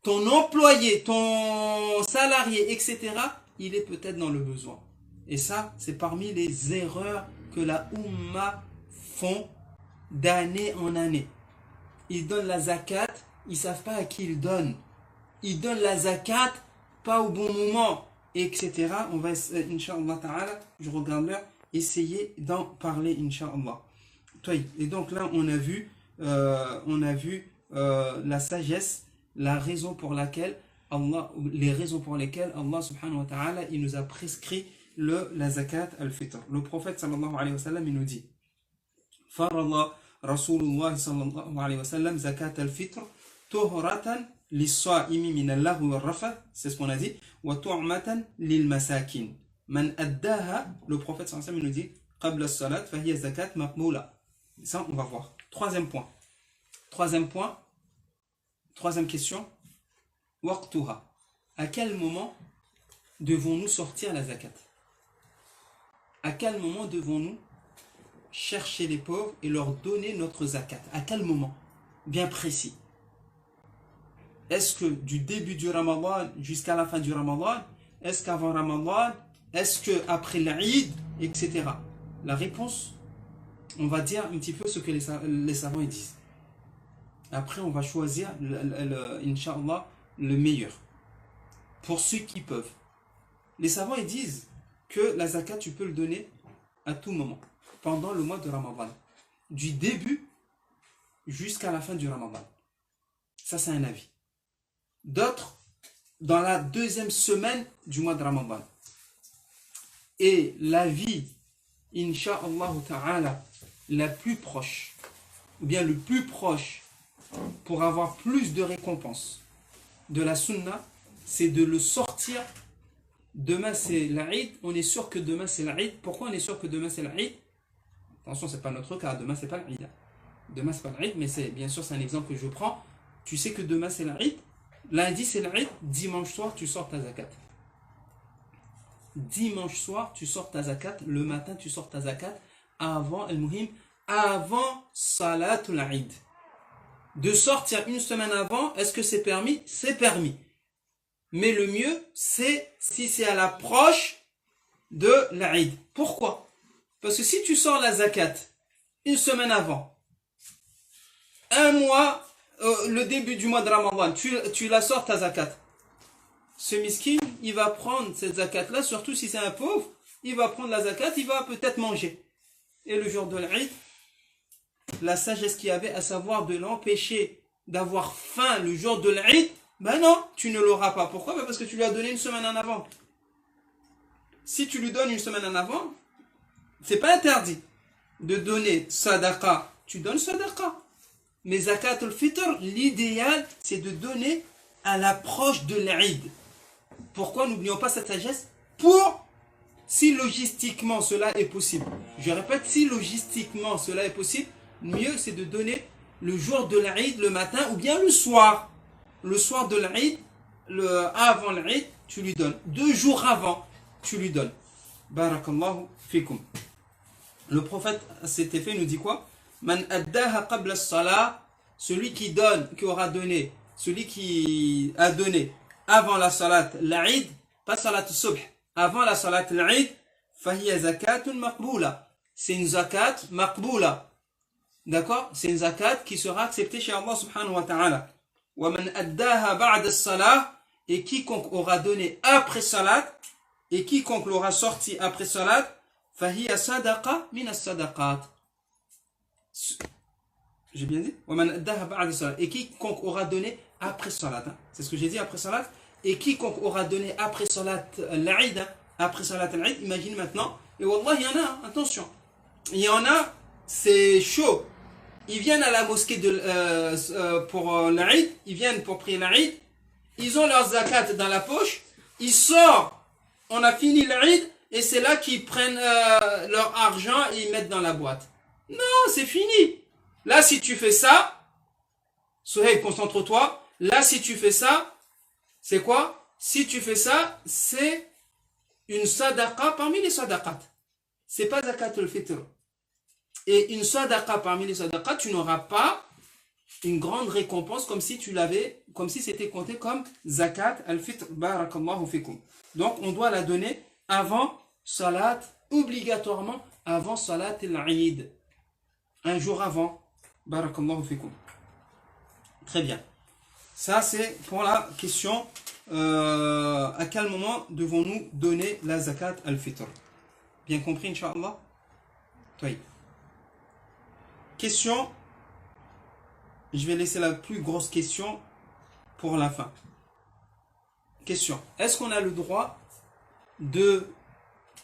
ton employé, ton salarié, etc., il est peut-être dans le besoin. Et ça, c'est parmi les erreurs que la Ummah font d'année en année. Ils donnent la zakat, ils ne savent pas à qui ils donnent. Ils donnent la zakat, pas au bon moment, etc. On va, Inch'Allah ta'ala, je regarde l'heure, essayer d'en parler, Inch'Allah. Et donc là, on a vu la sagesse, la raison pour laquelle les raisons pour lesquelles Allah subhanahu wa ta'ala, il nous a prescrit la zakat al-fitr. Le prophète sallallahu alayhi wa sallam, il nous dit Farallah Rasulullah sallallahu alayhi wa sallam zakat al-fitr tuhratan lis-sa'imi min al-lahwi wal-rafath, c'est ce qu'on a dit, wa tu'matan lil-masakin. Man addaha, le prophète sallallahu alayhi wa sallam, il nous dit qabla as-salat fa hiya zakat maqbula. Ça, on va voir. Troisième question. Waqtuha. À quel moment devons-nous sortir la zakat? À quel moment devons-nous chercher les pauvres et leur donner notre zakat? À quel moment? Bien précis. Est-ce que du début du Ramadan jusqu'à la fin du Ramadan? Est-ce qu'avant Ramadan? Est-ce qu'après l'Aïd? Etc. La réponse, on va dire un petit peu ce que les savants disent. Après, on va choisir, Inch'Allah, le meilleur. Pour ceux qui peuvent. Les savants, ils disent que la zakat, tu peux le donner à tout moment, pendant le mois de Ramadan. Du début jusqu'à la fin du Ramadan. Ça, c'est un avis. D'autres, dans la 2e semaine du mois de Ramadan. Et l'avis, Inch'Allah ta'ala, la plus proche, ou bien le plus proche, pour avoir plus de récompenses de la sunna, c'est de le sortir. Demain c'est l'Aïd, on est sûr que demain c'est l'Aïd. Pourquoi on est sûr que demain c'est l'Aïd? Attention, c'est pas notre cas, demain c'est pas l'Aïd. Demain c'est pas l'Aïd, mais c'est bien sûr c'est un exemple que je prends. Tu sais que demain c'est l'Aïd, lundi c'est l'Aïd, dimanche soir tu sors ta zakat. Dimanche soir tu sors ta zakat, le matin tu sors ta zakat, avant Salatul Aïd. De sortir une semaine avant, est-ce que c'est permis? C'est permis. Mais le mieux, c'est si c'est à l'approche de l'Aïd. Pourquoi? Parce que si tu sors la zakat une semaine avant, un mois, le début du mois de Ramadan, tu la sors ta zakat. Ce miskin, il va prendre cette zakat-là, surtout si c'est un pauvre, il va prendre la zakat, il va peut-être manger. et le jour de l'Aïd, la sagesse qu'il y avait, à savoir de l'empêcher d'avoir faim le jour de l'Aïd, ben non, tu ne l'auras pas. Pourquoi? Ben parce que tu lui as donné une semaine en avant. Si tu lui donnes une semaine en avant, c'est pas interdit de donner sadaqa. Tu donnes sadaqa. Mais zakat al-fitr, l'idéal, c'est de donner à l'approche de l'Aïd. Pourquoi? N'oublions pas cette sagesse. Si logistiquement cela est possible. Je répète, si logistiquement cela est possible, mieux c'est de donner le jour de l'Aïd, le matin, ou bien le soir. Le soir de l'Aïd, avant l'Aïd, tu lui donnes. 2 jours avant, tu lui donnes. Barakallahu fikum. Le prophète, à cet effet, nous dit quoi? Man addaha qabla as-salah, celui qui aura donné, celui qui a donné avant la salat l'Aïd, pas salat subh, avant la salat l'Aïd, fahiya zakatun maqboula. C'est une zakat maqboula. D'accord? C'est une zakat qui sera acceptée chez Allah subhanahu wa ta'ala. Wa man addaha ba'da as-salah, et quiconque aura donné après salat, et quiconque l'aura sorti après salat, fahiya sadaqa min as-sadaqat. J'ai bien dit? Wa man addaha ba'da as-salat, et quiconque aura donné après salat. C'est ce que j'ai dit, après salat. Et quiconque aura donné après salat l'Aïd, après salat l'Aïd, imagine maintenant, et wallah, il y en a, attention, il y en a, c'est chaud. Ils viennent à la mosquée pour l'Aïd, ils viennent pour prier l'Aïd, ils ont leur zakat dans la poche, ils sortent, on a fini l'Aïd, et c'est là qu'ils prennent leur argent et ils mettent dans la boîte. Non, c'est fini. Là, si tu fais ça, Souhaib, concentre-toi, là, si tu fais ça, c'est quoi? Si tu fais ça, c'est une sadaqa parmi les sadaqat. C'est pas zakat al-fitr. Et une sadaqa parmi les sadaqat, tu n'auras pas une grande récompense comme si c'était compté comme zakat al-fitr. Barakallahu fikum. Donc, on doit la donner avant salat, obligatoirement avant salat al-Eid. Un jour avant. Barakallahu fikum. Très bien. Ça, c'est pour la question à quel moment devons-nous donner la zakat al-fitr. Bien compris, Inch'Allah? Oui. Question. Je vais laisser la plus grosse question pour la fin. Question. Est-ce qu'on a le droit de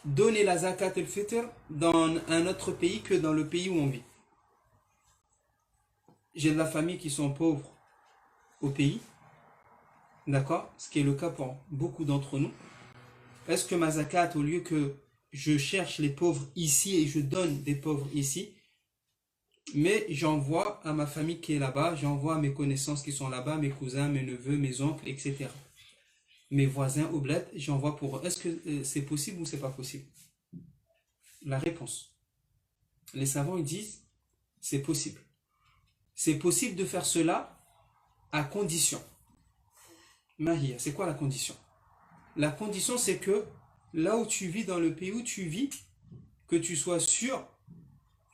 donner la zakat al-fitr dans un autre pays que dans le pays où on vit? J'ai de la famille qui sont pauvres au pays, d'accord, ce qui est le cas pour beaucoup d'entre nous. Est-ce que ma zakat, au lieu que je cherche les pauvres ici et je donne des pauvres ici, mais j'envoie à ma famille qui est là-bas, j'envoie à mes connaissances qui sont là-bas, mes cousins, mes neveux, mes oncles, etc. Mes voisins au bled, j'envoie pour eux. Est-ce que c'est possible ou c'est pas possible? La réponse. Les savants ils disent c'est possible. C'est possible de faire cela à condition. Mahia, c'est quoi la condition? La condition, c'est que là où tu vis, dans le pays où tu vis, que tu sois sûr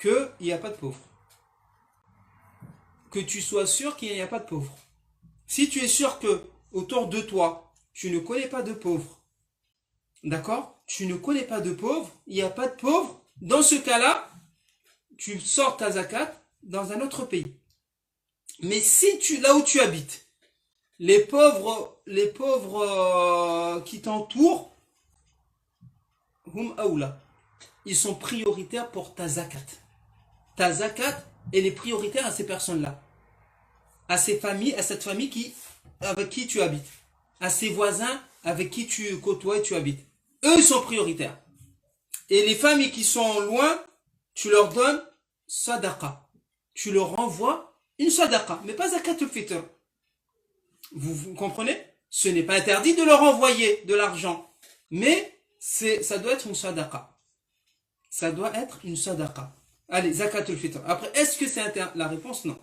qu'il n'y a pas de pauvres. Que tu sois sûr qu'il n'y a pas de pauvres. Si tu es sûr que autour de toi, tu ne connais pas de pauvres, d'accord? Tu ne connais pas de pauvres, il n'y a pas de pauvres, dans ce cas-là, tu sors ta zakat dans un autre pays. Mais si là où tu habites, les pauvres qui t'entourent, hum aoula, ils sont prioritaires pour ta zakat. Ta zakat, elle est prioritaire à ces personnes-là, à ces familles, à cette famille avec qui tu habites, à ces voisins avec qui tu côtoies et tu habites. Eux, ils sont prioritaires. Et les familles qui sont loin, tu leur donnes sadaqa. Tu leur envoies une sadaqa, mais pas zakat al-fitr. Vous comprenez? Ce n'est pas interdit de leur envoyer de l'argent, mais ça doit être une sadaqa. Ça doit être une sadaqa. Allez, zakat al-fitr. Après, est-ce que c'est interdit? La réponse, non.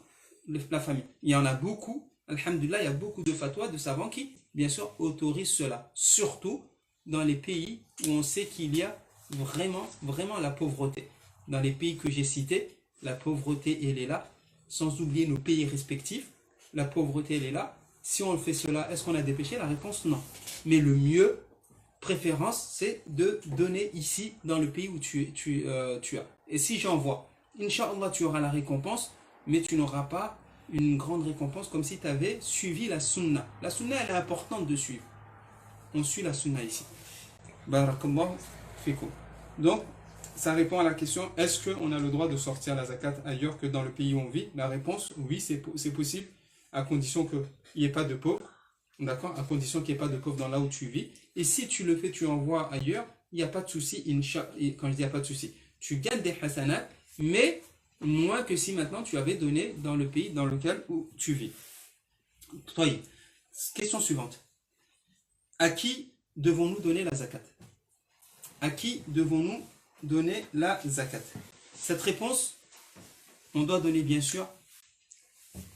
La famille. Il y en a beaucoup. Alhamdulillah, il y a beaucoup de fatwas, de savants qui, bien sûr, autorisent cela. Surtout dans les pays où on sait qu'il y a vraiment, vraiment la pauvreté. Dans les pays que j'ai cités, la pauvreté, elle est là. Sans oublier nos pays respectifs, la pauvreté, elle est là. Si on fait cela, est-ce qu'on a des péchés? La réponse, non. Mais le mieux, préférence, c'est de donner ici, dans le pays où tu as. Et si j'envoie, Inch'Allah, tu auras la récompense, mais tu n'auras pas une grande récompense comme si tu avais suivi la sunna. La sunna, elle est importante de suivre. On suit la sunna ici. Barakallahu fikum. Donc, ça répond à la question, est-ce qu'on a le droit de sortir la zakat ailleurs que dans le pays où on vit? La réponse, oui, c'est possible, à condition qu'il n'y ait pas de pauvres. D'accord? À condition qu'il n'y ait pas de pauvres dans là où tu vis. Et si tu le fais, tu envoies ailleurs, il n'y a pas de souci. Quand je dis il n'y a pas de souci, tu gagnes des hasanats, mais moins que si maintenant tu avais donné dans le pays dans lequel où tu vis. Question suivante. À qui devons-nous donner la zakat? À qui devons-nous donner la zakat? Cette réponse, on doit donner bien sûr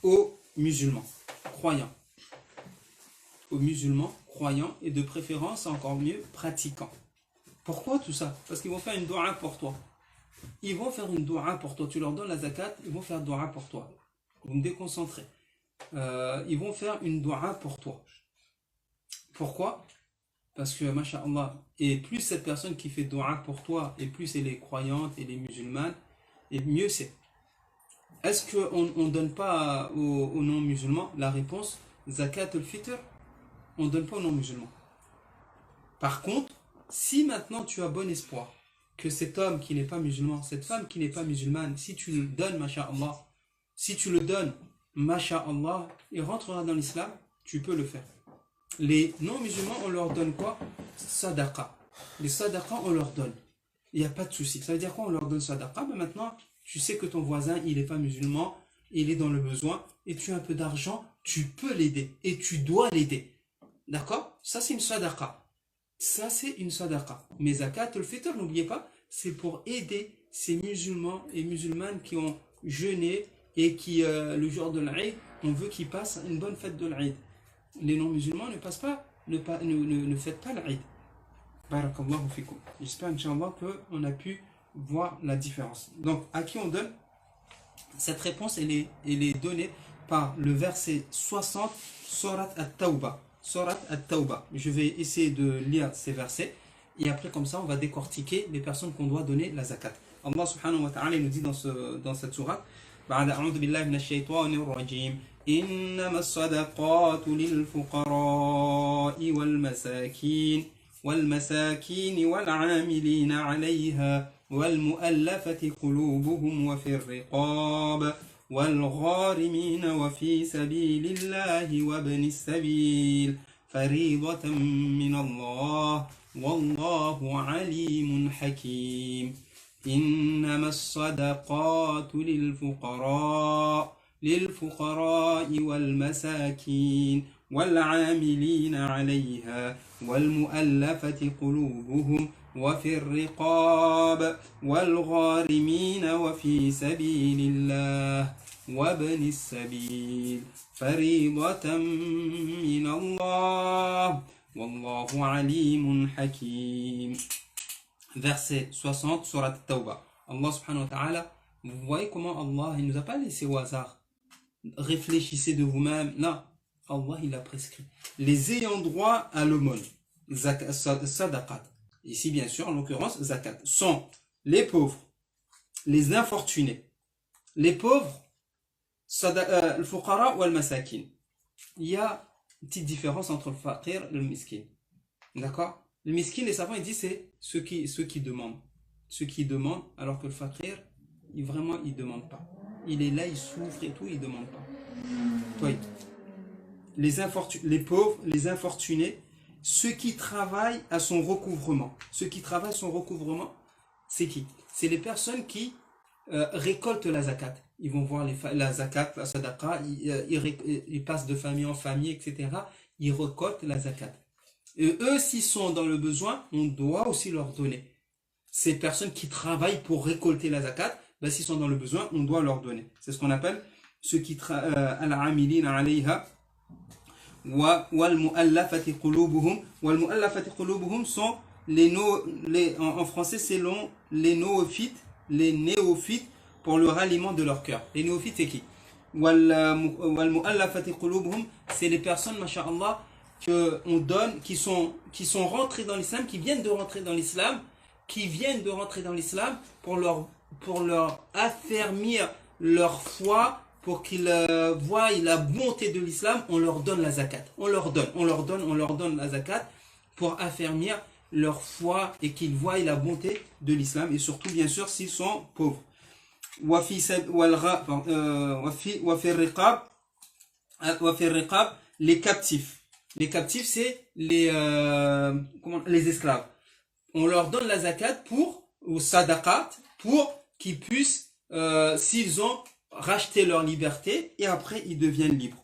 aux musulmans croyants. Aux musulmans croyants et de préférence encore mieux pratiquants. Pourquoi tout ça? Parce qu'ils vont faire une doua pour toi. Ils vont faire une doua pour toi. Tu leur donnes la zakat, ils vont faire doua pour toi. Vous me déconcentrez. Ils vont faire une doua pour toi. Pourquoi? Parce que, masha'Allah, et plus cette personne qui fait doua pour toi, et plus elle est croyante, elle est musulmane, et mieux c'est. Est-ce qu'on ne donne pas aux non-musulmans la réponse zakat al-fitr? On ne donne pas aux non-musulmans. Par contre, si maintenant tu as bon espoir que cet homme qui n'est pas musulman, cette femme qui n'est pas musulmane, si tu le donnes, masha'Allah, il rentrera dans l'islam, tu peux le faire. Les non-musulmans, on leur donne quoi? Sadaqa. Les sadaqa, on leur donne. Il n'y a pas de souci. Ça veut dire quoi? On leur donne sadaqa. Mais maintenant, tu sais que ton voisin, il n'est pas musulman, il est dans le besoin, et tu as un peu d'argent, tu peux l'aider, et tu dois l'aider. D'accord? Ça, c'est une sadaqa. Ça, c'est une sadaqa. Mais zakat al-fitr, n'oubliez pas, c'est pour aider ces musulmans et musulmanes qui ont jeûné et qui, le jour de l'Aïd, on veut qu'ils passent une bonne fête de l'Aïd. Les non-musulmans ne passent pas, ne fêtent pas l'Aïd. Barakallahu fikum. J'espère, Inch'Allah, qu'on a pu voir la différence. Donc, à qui on donne? Cette réponse, elle est donnée par le verset 60, Surat At-Tawbah. Surat At-Tawbah. Je vais essayer de lire ces versets. Et après, comme ça, on va décortiquer les personnes qu'on doit donner la zakat. Allah subhanahu wa ta'ala nous dit dans cette sourate, بعد أعوذ بالله من الشيطان الرجيم إنما الصدقات للفقراء والمساكين والعاملين عليها والمؤلفة قلوبهم وفي الرقاب والغارمين وفي سبيل الله وابن السبيل فريضة من الله والله عليم حكيم إنما الصدقات للفقراء والمساكين والعاملين عليها والمؤلفة قلوبهم وفي الرقاب والغارمين وفي سبيل الله وابن السبيل فريضة من الله والله عليم حكيم. Verset 60, Surat Tawbah. Allah subhanahu wa ta'ala, vous voyez comment Allah, il ne nous a pas laissé au hasard. Réfléchissez de vous-même. Non, Allah, il a prescrit. Les ayants droit à l'aumône, sadaqat, ici bien sûr, en l'occurrence, zakat, sont les pauvres, les infortunés. Les pauvres, le fuqara ou le masakin. Il y a une petite différence entre le faqir et le miskin. D'accord? Le miskin, les savants, ils disent, c'est ceux qui demandent. Ceux qui demandent, alors que le faqir, il demande pas. Il est là, il souffre et tout, il demande pas. Toi, les pauvres, les infortunés, ceux qui travaillent à son recouvrement. Ceux qui travaillent à son recouvrement, c'est qui? C'est les personnes qui récoltent la zakat. Ils vont voir la zakat, la sadaqa, ils passent de famille en famille, etc. Ils récoltent la zakat. Et eux, s'ils sont dans le besoin, on doit aussi leur donner. Ces personnes qui travaillent pour récolter la zakat, ben, s'ils sont dans le besoin, on doit leur donner. C'est ce qu'on appelle ceux qui al-amilina alayha wal mu'allafati qulubuhum. Wal mu'allafati qulubuhum sont en français, c'est les néophytes pour le ralliement de leur cœur. Les néophytes, c'est qui? Wal mu'allafati qulubuhum, c'est les personnes, masha'Allah, qu'on donne, qui sont rentrés dans l'islam, qui viennent de rentrer dans l'islam, pour leur pour leur affermir leur foi, pour qu'ils voient la bonté de l'islam, on leur donne la zakat. On leur donne la zakat pour affermir leur foi et qu'ils voient la bonté de l'islam, et surtout bien sûr s'ils sont pauvres. Les captifs. Les captifs, c'est les esclaves. On leur donne la zakat ou sadaqat, pour qu'ils puissent, s'ils ont racheté leur liberté, et après ils deviennent libres.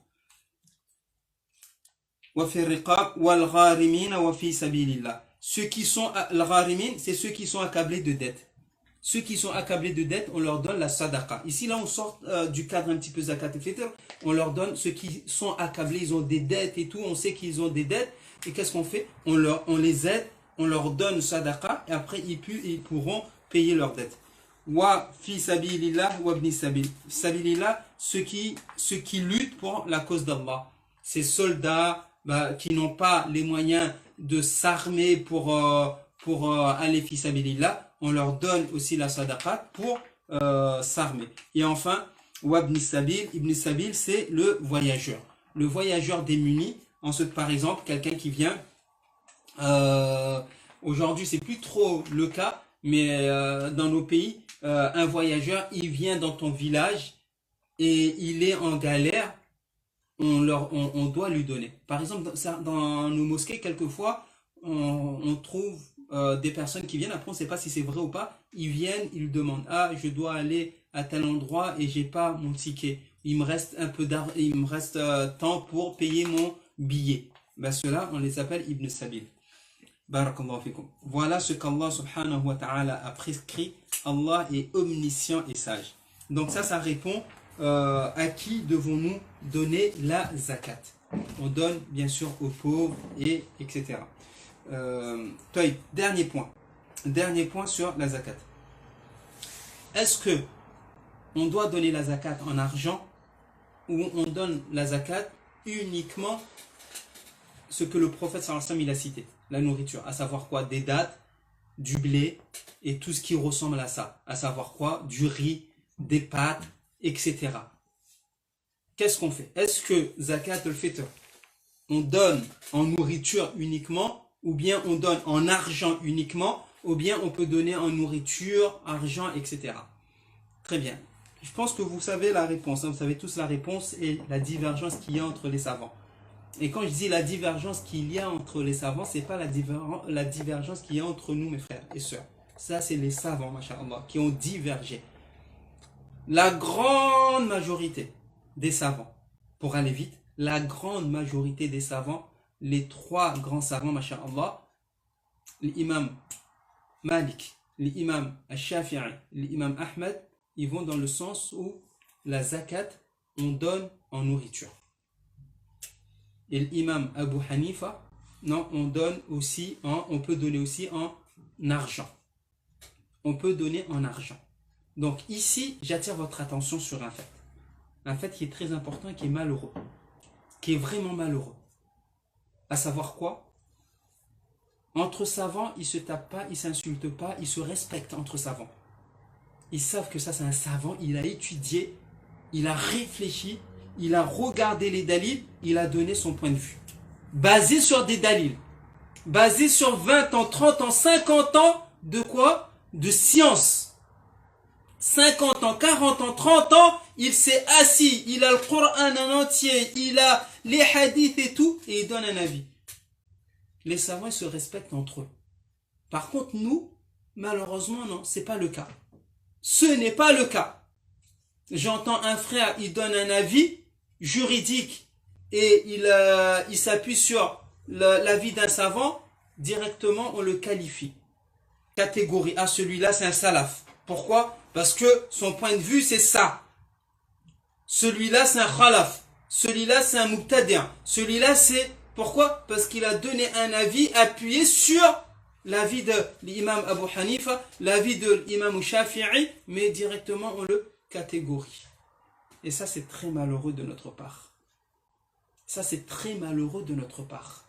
Ceux qui sont al-gharimin, c'est ceux qui sont accablés de dettes. Ceux qui sont accablés de dettes, on leur donne la sadaqa. Ici, là, on sort du cadre un petit peu zakat et fitr. On leur donne ceux qui sont accablés, ils ont des dettes et tout. On sait qu'ils ont des dettes. Et qu'est-ce qu'on fait? On les aide, on leur donne sadaqa, et après, ils pourront payer leurs dettes. Wa fi sabilillah wa ibn sabil. Sabilillah, ceux qui luttent pour la cause d'Allah. Ces soldats qui n'ont pas les moyens de s'armer pour aller fi sabilillah, on leur donne aussi la sadaqa pour s'armer. Et enfin, Ibn Sabil, c'est le voyageur. Le voyageur démuni. Ensuite, par exemple, quelqu'un qui vient, aujourd'hui c'est plus trop le cas, mais dans nos pays, un voyageur, il vient dans ton village et il est en galère, on doit lui donner. Par exemple, dans nos mosquées, quelquefois, on trouve des personnes qui viennent, après on ne sait pas si c'est vrai ou pas, ils viennent, ils demandent, je dois aller à tel endroit et j'ai pas mon ticket, il me reste un peu d'argent, il me reste temps pour payer mon billet. Ceux-là, on les appelle Ibn Sabil. Barakallahu fikum. Voilà ce qu'Allah subhanahu wa ta'ala a prescrit. Allah est omniscient et sage. Donc ça répond à qui devons-nous donner la zakat. On donne bien sûr aux pauvres, et etc. Dernier point sur la zakat. Est-ce que on doit donner la zakat en argent, ou on donne la zakat uniquement ce que le prophète sallallahu alayhi wa sallam il a cité, la nourriture, à savoir quoi? Des dattes, du blé et tout ce qui ressemble à ça, à savoir quoi? Du riz, des pâtes, etc. Qu'est-ce qu'on fait? Est-ce que zakat al-fitr, on donne en nourriture uniquement, ou bien on donne en argent uniquement, ou bien on peut donner en nourriture, argent, etc. Très bien. Je pense que vous savez la réponse, vous savez tous la réponse et la divergence qu'il y a entre les savants. Et quand je dis la divergence qu'il y a entre les savants, c'est pas la divergence qu'il y a entre nous, mes frères et sœurs. Ça, c'est les savants, masha'Allah, qui ont divergé. La grande majorité des savants, pour aller vite, la grande majorité des savants, les trois grands savants, masha'Allah, l'imam Malik, l'imam al-Shafi'i, l'imam Ahmed, ils vont dans le sens où la zakat, on donne en nourriture. Et l'imam Abu Hanifa, non, on peut donner aussi en argent. On peut donner en argent. Donc ici, j'attire votre attention sur un fait. Un fait qui est très important et qui est malheureux. Qui est vraiment malheureux. À savoir quoi? Entre savants, ils ne se tapent pas, ils ne s'insultent pas, ils se respectent entre savants. Ils savent que ça c'est un savant, il a étudié, il a réfléchi, il a regardé les dalils, il a donné son point de vue. Basé sur des dalils. Basé sur 20 ans, 30 ans, 50 ans de quoi? De science. 50 ans, 40 ans, 30 ans, il s'est assis, il a le Coran en entier, il a les hadiths et tout, et il donne un avis. Les savants ils se respectent entre eux. Par contre, nous, malheureusement, non, c'est pas le cas. Ce n'est pas le cas. J'entends un frère, il donne un avis juridique et il s'appuie sur l'avis d'un savant, directement on le qualifie. Catégorie A, celui-là c'est un salaf. Pourquoi? Parce que son point de vue c'est ça. Celui-là c'est un khalaf. Celui-là c'est un mubtadi'. Celui-là c'est... Pourquoi? Parce qu'il a donné un avis appuyé sur l'avis de l'imam Abu Hanifa, l'avis de l'imam Shafi'i, mais directement on le catégorie. Et ça c'est très malheureux de notre part. Ça c'est très malheureux de notre part.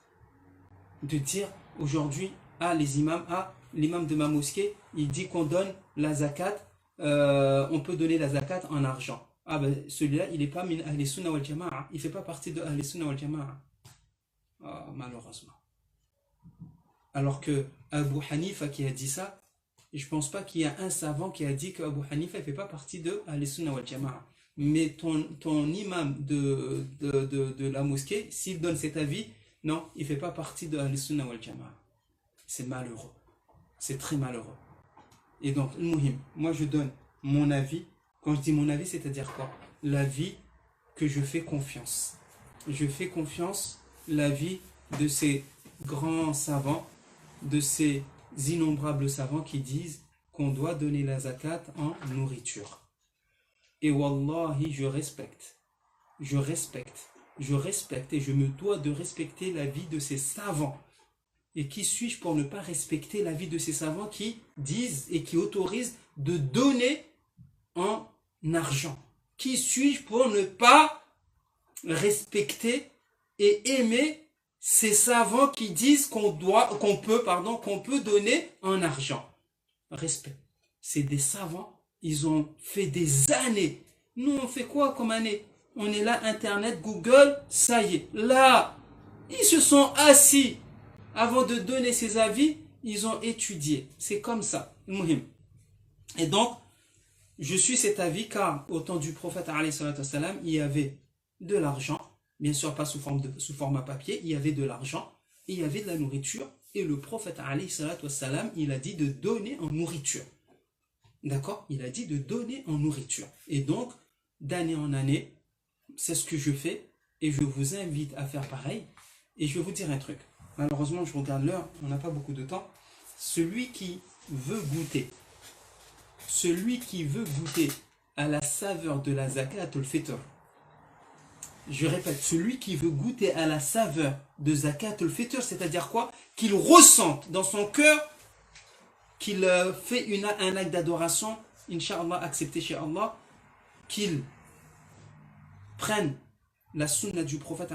De dire aujourd'hui, les imams, l'imam de ma mosquée, il dit qu'on donne la zakat on peut donner la zakat en argent. Ah ben celui-là, il n'est pas min ahli sunna wal jama'a. Il ne fait pas partie de ahli sunna wal jama'a. Ah, malheureusement. Alors que Abu Hanifa qui a dit ça, je ne pense pas qu'il y a un savant qui a dit que Abu Hanifa ne fait pas partie de ahli sunna wal jama'a. Mais ton imam de la mosquée, s'il donne cet avis, non, il ne fait pas partie de ahli sunna wal jama'a. C'est malheureux. C'est très malheureux. Et donc, moi je donne mon avis. Quand je dis mon avis, c'est-à-dire quoi? L'avis que je fais confiance. Je fais confiance l'avis de ces grands savants, de ces innombrables savants qui disent qu'on doit donner la zakat en nourriture. Et wallahi, je respecte et je me dois de respecter l'avis de ces savants. Et qui suis-je pour ne pas respecter l'avis de ces savants qui disent et qui autorisent de donner en argent? Qui suis-je pour ne pas respecter et aimer ces savants qui disent qu'on peut donner en argent? Respect. C'est des savants, ils ont fait des années. Nous, on fait quoi comme année? On est là, Internet, Google, ça y est. Là, ils se sont assis. Avant de donner ses avis, ils ont étudié. C'est comme ça. Et donc, je suis cet avis car au temps du prophète, il y avait de l'argent, bien sûr pas sous format papier, il y avait de l'argent, et il y avait de la nourriture, et le prophète, il a dit de donner en nourriture. D'accord? Il a dit de donner en nourriture. Et donc, d'année en année, c'est ce que je fais, et je vous invite à faire pareil, et je vais vous dire un truc. Malheureusement, je regarde l'heure, on n'a pas beaucoup de temps. Celui qui veut goûter à la saveur de la zakat al-fitr, je répète, celui qui veut goûter à la saveur de zakat al-fitr, c'est-à-dire quoi? Qu'il ressente dans son cœur qu'il fait un acte d'adoration, Inch'Allah, accepté chez Allah, qu'il prenne la sunna du prophète,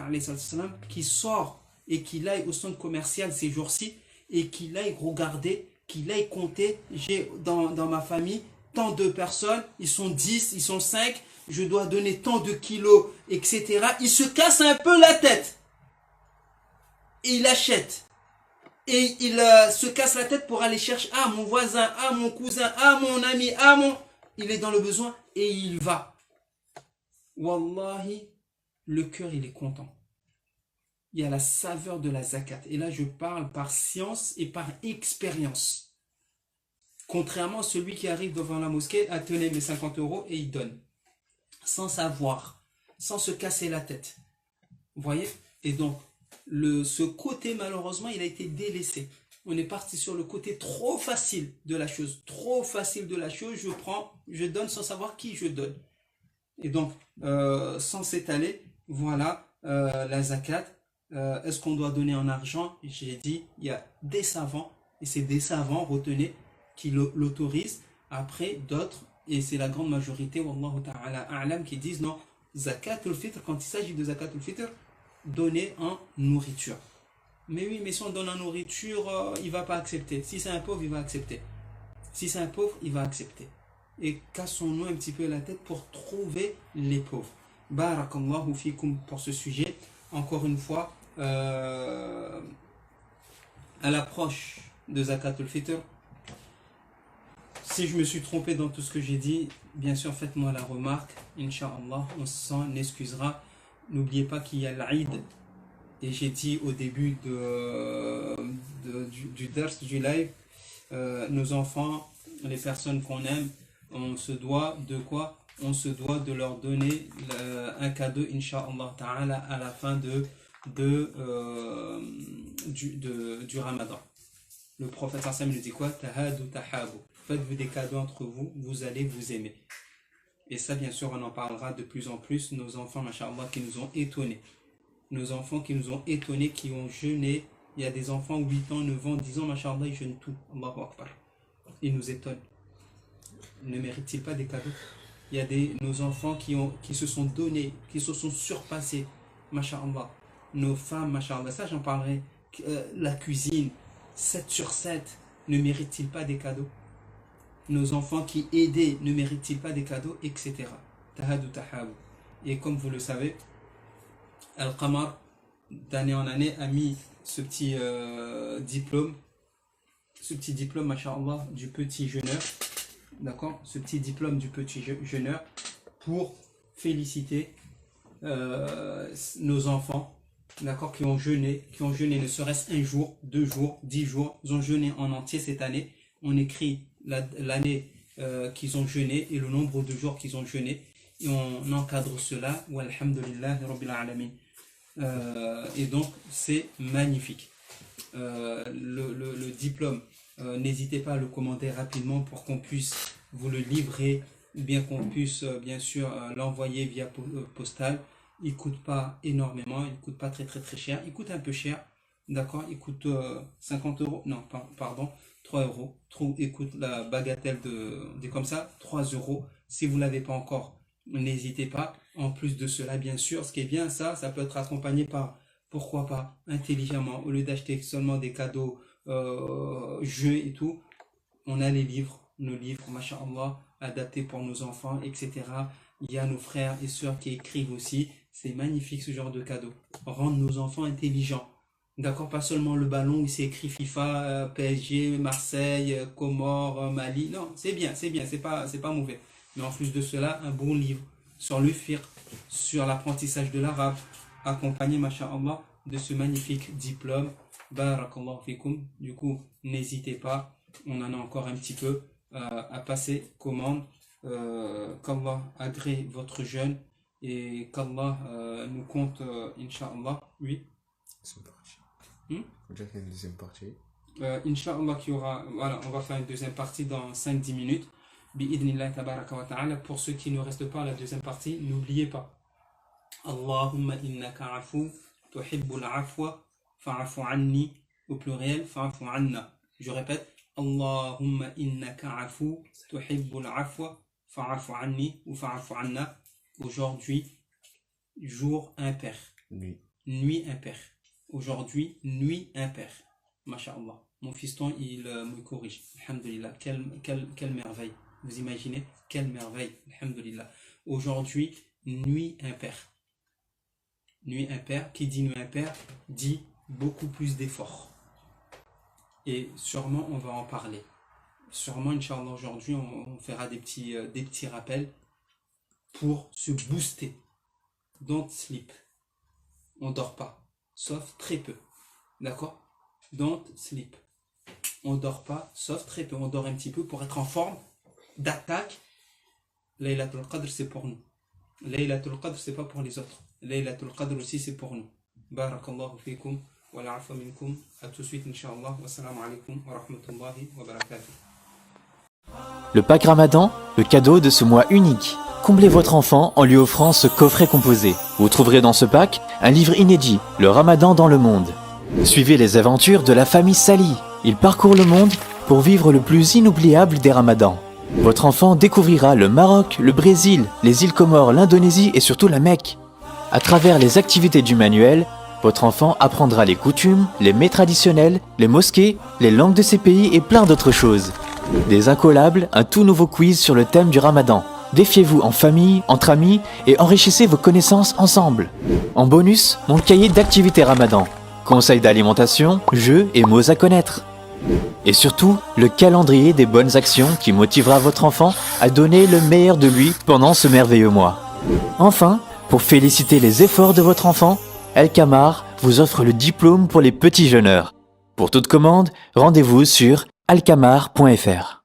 qui sort et qu'il aille au centre commercial ces jours-ci et qu'il aille regarder, qu'il aille compter, j'ai dans ma famille tant de personnes, ils sont 10, ils sont 5, je dois donner tant de kilos, etc. Il se casse un peu la tête et il achète. Et il se casse la tête pour aller chercher mon voisin, mon cousin, mon ami, il est dans le besoin et il va. Wallahi, le cœur il est content. Il y a la saveur de la zakat. Et là, je parle par science et par expérience. Contrairement à celui qui arrive devant la mosquée, à tenir mes 50 € et il donne. Sans savoir, sans se casser la tête. Vous voyez? Et donc, ce côté, malheureusement, il a été délaissé. On est parti sur le côté trop facile de la chose. Trop facile de la chose, je donne sans savoir qui je donne. Et donc, sans s'étaler, voilà la zakat. Est-ce qu'on doit donner en argent? J'ai dit, il y a des savants, et c'est des savants, retenez, qui l'autorisent. Après, d'autres, et c'est la grande majorité, wallahu ta'ala a'lam, qui disent non, zakat al-fitr, quand il s'agit de zakat al-fitr, donner en nourriture. Mais oui, mais si on donne en nourriture, il ne va pas accepter. Si c'est un pauvre, il va accepter. Si c'est un pauvre, il va accepter. Et cassons-nous un petit peu la tête pour trouver les pauvres. Barakallahu fikum pour ce sujet. Encore une fois, à l'approche de Zakat al-Fitr, si je me suis trompé dans tout ce que j'ai dit, bien sûr faites-moi la remarque, Inch'Allah, on s'en excusera. N'oubliez pas qu'il y a l'Aïd, et j'ai dit au début du dars, du live, nos enfants, les personnes qu'on aime, on se doit de quoi? On se doit de leur donner un cadeau, Inch'Allah Ta'ala, à la fin du Ramadan. Le prophète sallam nous dit quoi? Tahadu tahabu. Faites-vous des cadeaux entre vous, vous allez vous aimer. Et ça, bien sûr, on en parlera de plus en plus. Nos enfants, machallah, qui nous ont étonnés. Nos enfants qui nous ont étonnés, qui ont jeûné. Il y a des enfants 8 ans, 9 ans, 10 ans, machallah, ils jeûnent tout. Allahu Akbar. Ils nous étonnent. Ne méritent-ils pas des cadeaux? Il y a nos enfants qui se sont donnés, qui se sont surpassés. Machallah. Nos femmes, machallah. Ça, j'en parlerai. La cuisine, 7 sur 7. Ne méritent-ils pas des cadeaux? nos enfants qui aidaient ne méritent-ils pas des cadeaux, etc. Tahadou tahabou. Et comme vous le savez, Al-Qamar, d'année en année, a mis ce petit diplôme, masha'Allah, du petit jeûneur, d'accord, ce petit diplôme du petit jeûneur pour féliciter nos enfants, d'accord, qui ont jeûné ne serait-ce un jour, 2 jours, 10 jours, ils ont jeûné en entier cette année. On écrit l'année qu'ils ont jeûné et le nombre de jours qu'ils ont jeûné et on encadre cela. Walhamdulillah Rabbil Alamin. Et donc c'est magnifique. Le diplôme, n'hésitez pas à le commander rapidement pour qu'on puisse vous le livrer, ou bien qu'on puisse bien sûr l'envoyer via postale. Il coûte pas énormément, il coûte pas très cher, il coûte un peu cher, d'accord, il coûte 50 euros, non pardon, 3 euros, il coûte la bagatelle de comme ça, 3 euros. Si vous l'avez pas encore, n'hésitez pas. En plus de cela, bien sûr, ce qui est bien, ça peut être accompagné par, pourquoi pas, intelligemment, au lieu d'acheter seulement des cadeaux, jeux et tout, on a nos livres, masha'Allah, adaptés pour nos enfants, etc. Il y a nos frères et sœurs qui écrivent aussi. C'est magnifique ce genre de cadeau. Rendre nos enfants intelligents. D'accord, pas seulement le ballon où c'est écrit FIFA, PSG, Marseille, Comores, Mali. Non, c'est bien, c'est pas mauvais. Mais en plus de cela, un bon livre sur le fiqh, sur l'apprentissage de l'arabe, accompagné, masha'Allah, de ce magnifique diplôme. Barakallahu fikum. Du coup, n'hésitez pas, on en a encore un petit peu à passer commande. Qu'Allah agrée votre jeûne et qu'Allah nous compte, Inch'Allah. Oui. Deuxième partie. Faut dire qu'il y a une deuxième partie. Inch'Allah qu'il y aura, voilà, on va faire une deuxième partie dans 5-10 minutes. Bi'idhnillah tabaraka wa ta'ala. Pour ceux qui ne restent pas à la deuxième partie, n'oubliez pas. Allahumma innaka afu tuhibbul afwa fa'afu anni, au pluriel, fa'afu anna. Je répète, Allahumma innaka afu tuhibbul afwa fa'afu anni ou fa'afu anna. Aujourd'hui, jour impair. Nuit impair. Aujourd'hui, nuit impair. Masha'Allah. Mon fiston, il me corrige. Alhamdulillah. Quelle merveille. Vous imaginez? Quelle merveille. Alhamdulillah. Aujourd'hui, nuit impair. Nuit impair. Qui dit nuit impair dit beaucoup plus d'efforts. Et sûrement, on va en parler. Sûrement, Inch'Allah, aujourd'hui, on fera des petits rappels pour se booster. Don't sleep. On dort pas. Sauf très peu. D'accord? Don't sleep. On dort pas, sauf très peu. On dort un petit peu pour être en forme d'attaque. Laylatul Qadr, c'est pour nous. Laylatul Qadr, c'est pas pour les autres. Laylatul Qadr aussi, c'est pour nous. Barakallahu fikum wa la'afa minkum. À tout de suite, Inch'Allah. Wassalamu alaikum wa rahmatullahi wa barakatuh. Le pack Ramadan, le cadeau de ce mois unique. Comblez votre enfant en lui offrant ce coffret composé. Vous trouverez dans ce pack un livre inédit, Le Ramadan dans le monde. Suivez les aventures de la famille Sali. Ils parcourent le monde pour vivre le plus inoubliable des Ramadans. Votre enfant découvrira le Maroc, le Brésil, les îles Comores, l'Indonésie et surtout la Mecque. À travers les activités du manuel, votre enfant apprendra les coutumes, les mets traditionnels, les mosquées, les langues de ces pays et plein d'autres choses. Des incollables, un tout nouveau quiz sur le thème du Ramadan. Défiez-vous en famille, entre amis et enrichissez vos connaissances ensemble. En bonus, mon cahier d'activités Ramadan. Conseils d'alimentation, jeux et mots à connaître. Et surtout, le calendrier des bonnes actions qui motivera votre enfant à donner le meilleur de lui pendant ce merveilleux mois. Enfin, pour féliciter les efforts de votre enfant, Al-Qamar vous offre le diplôme pour les petits jeûneurs. Pour toute commande, rendez-vous sur alqamar.fr.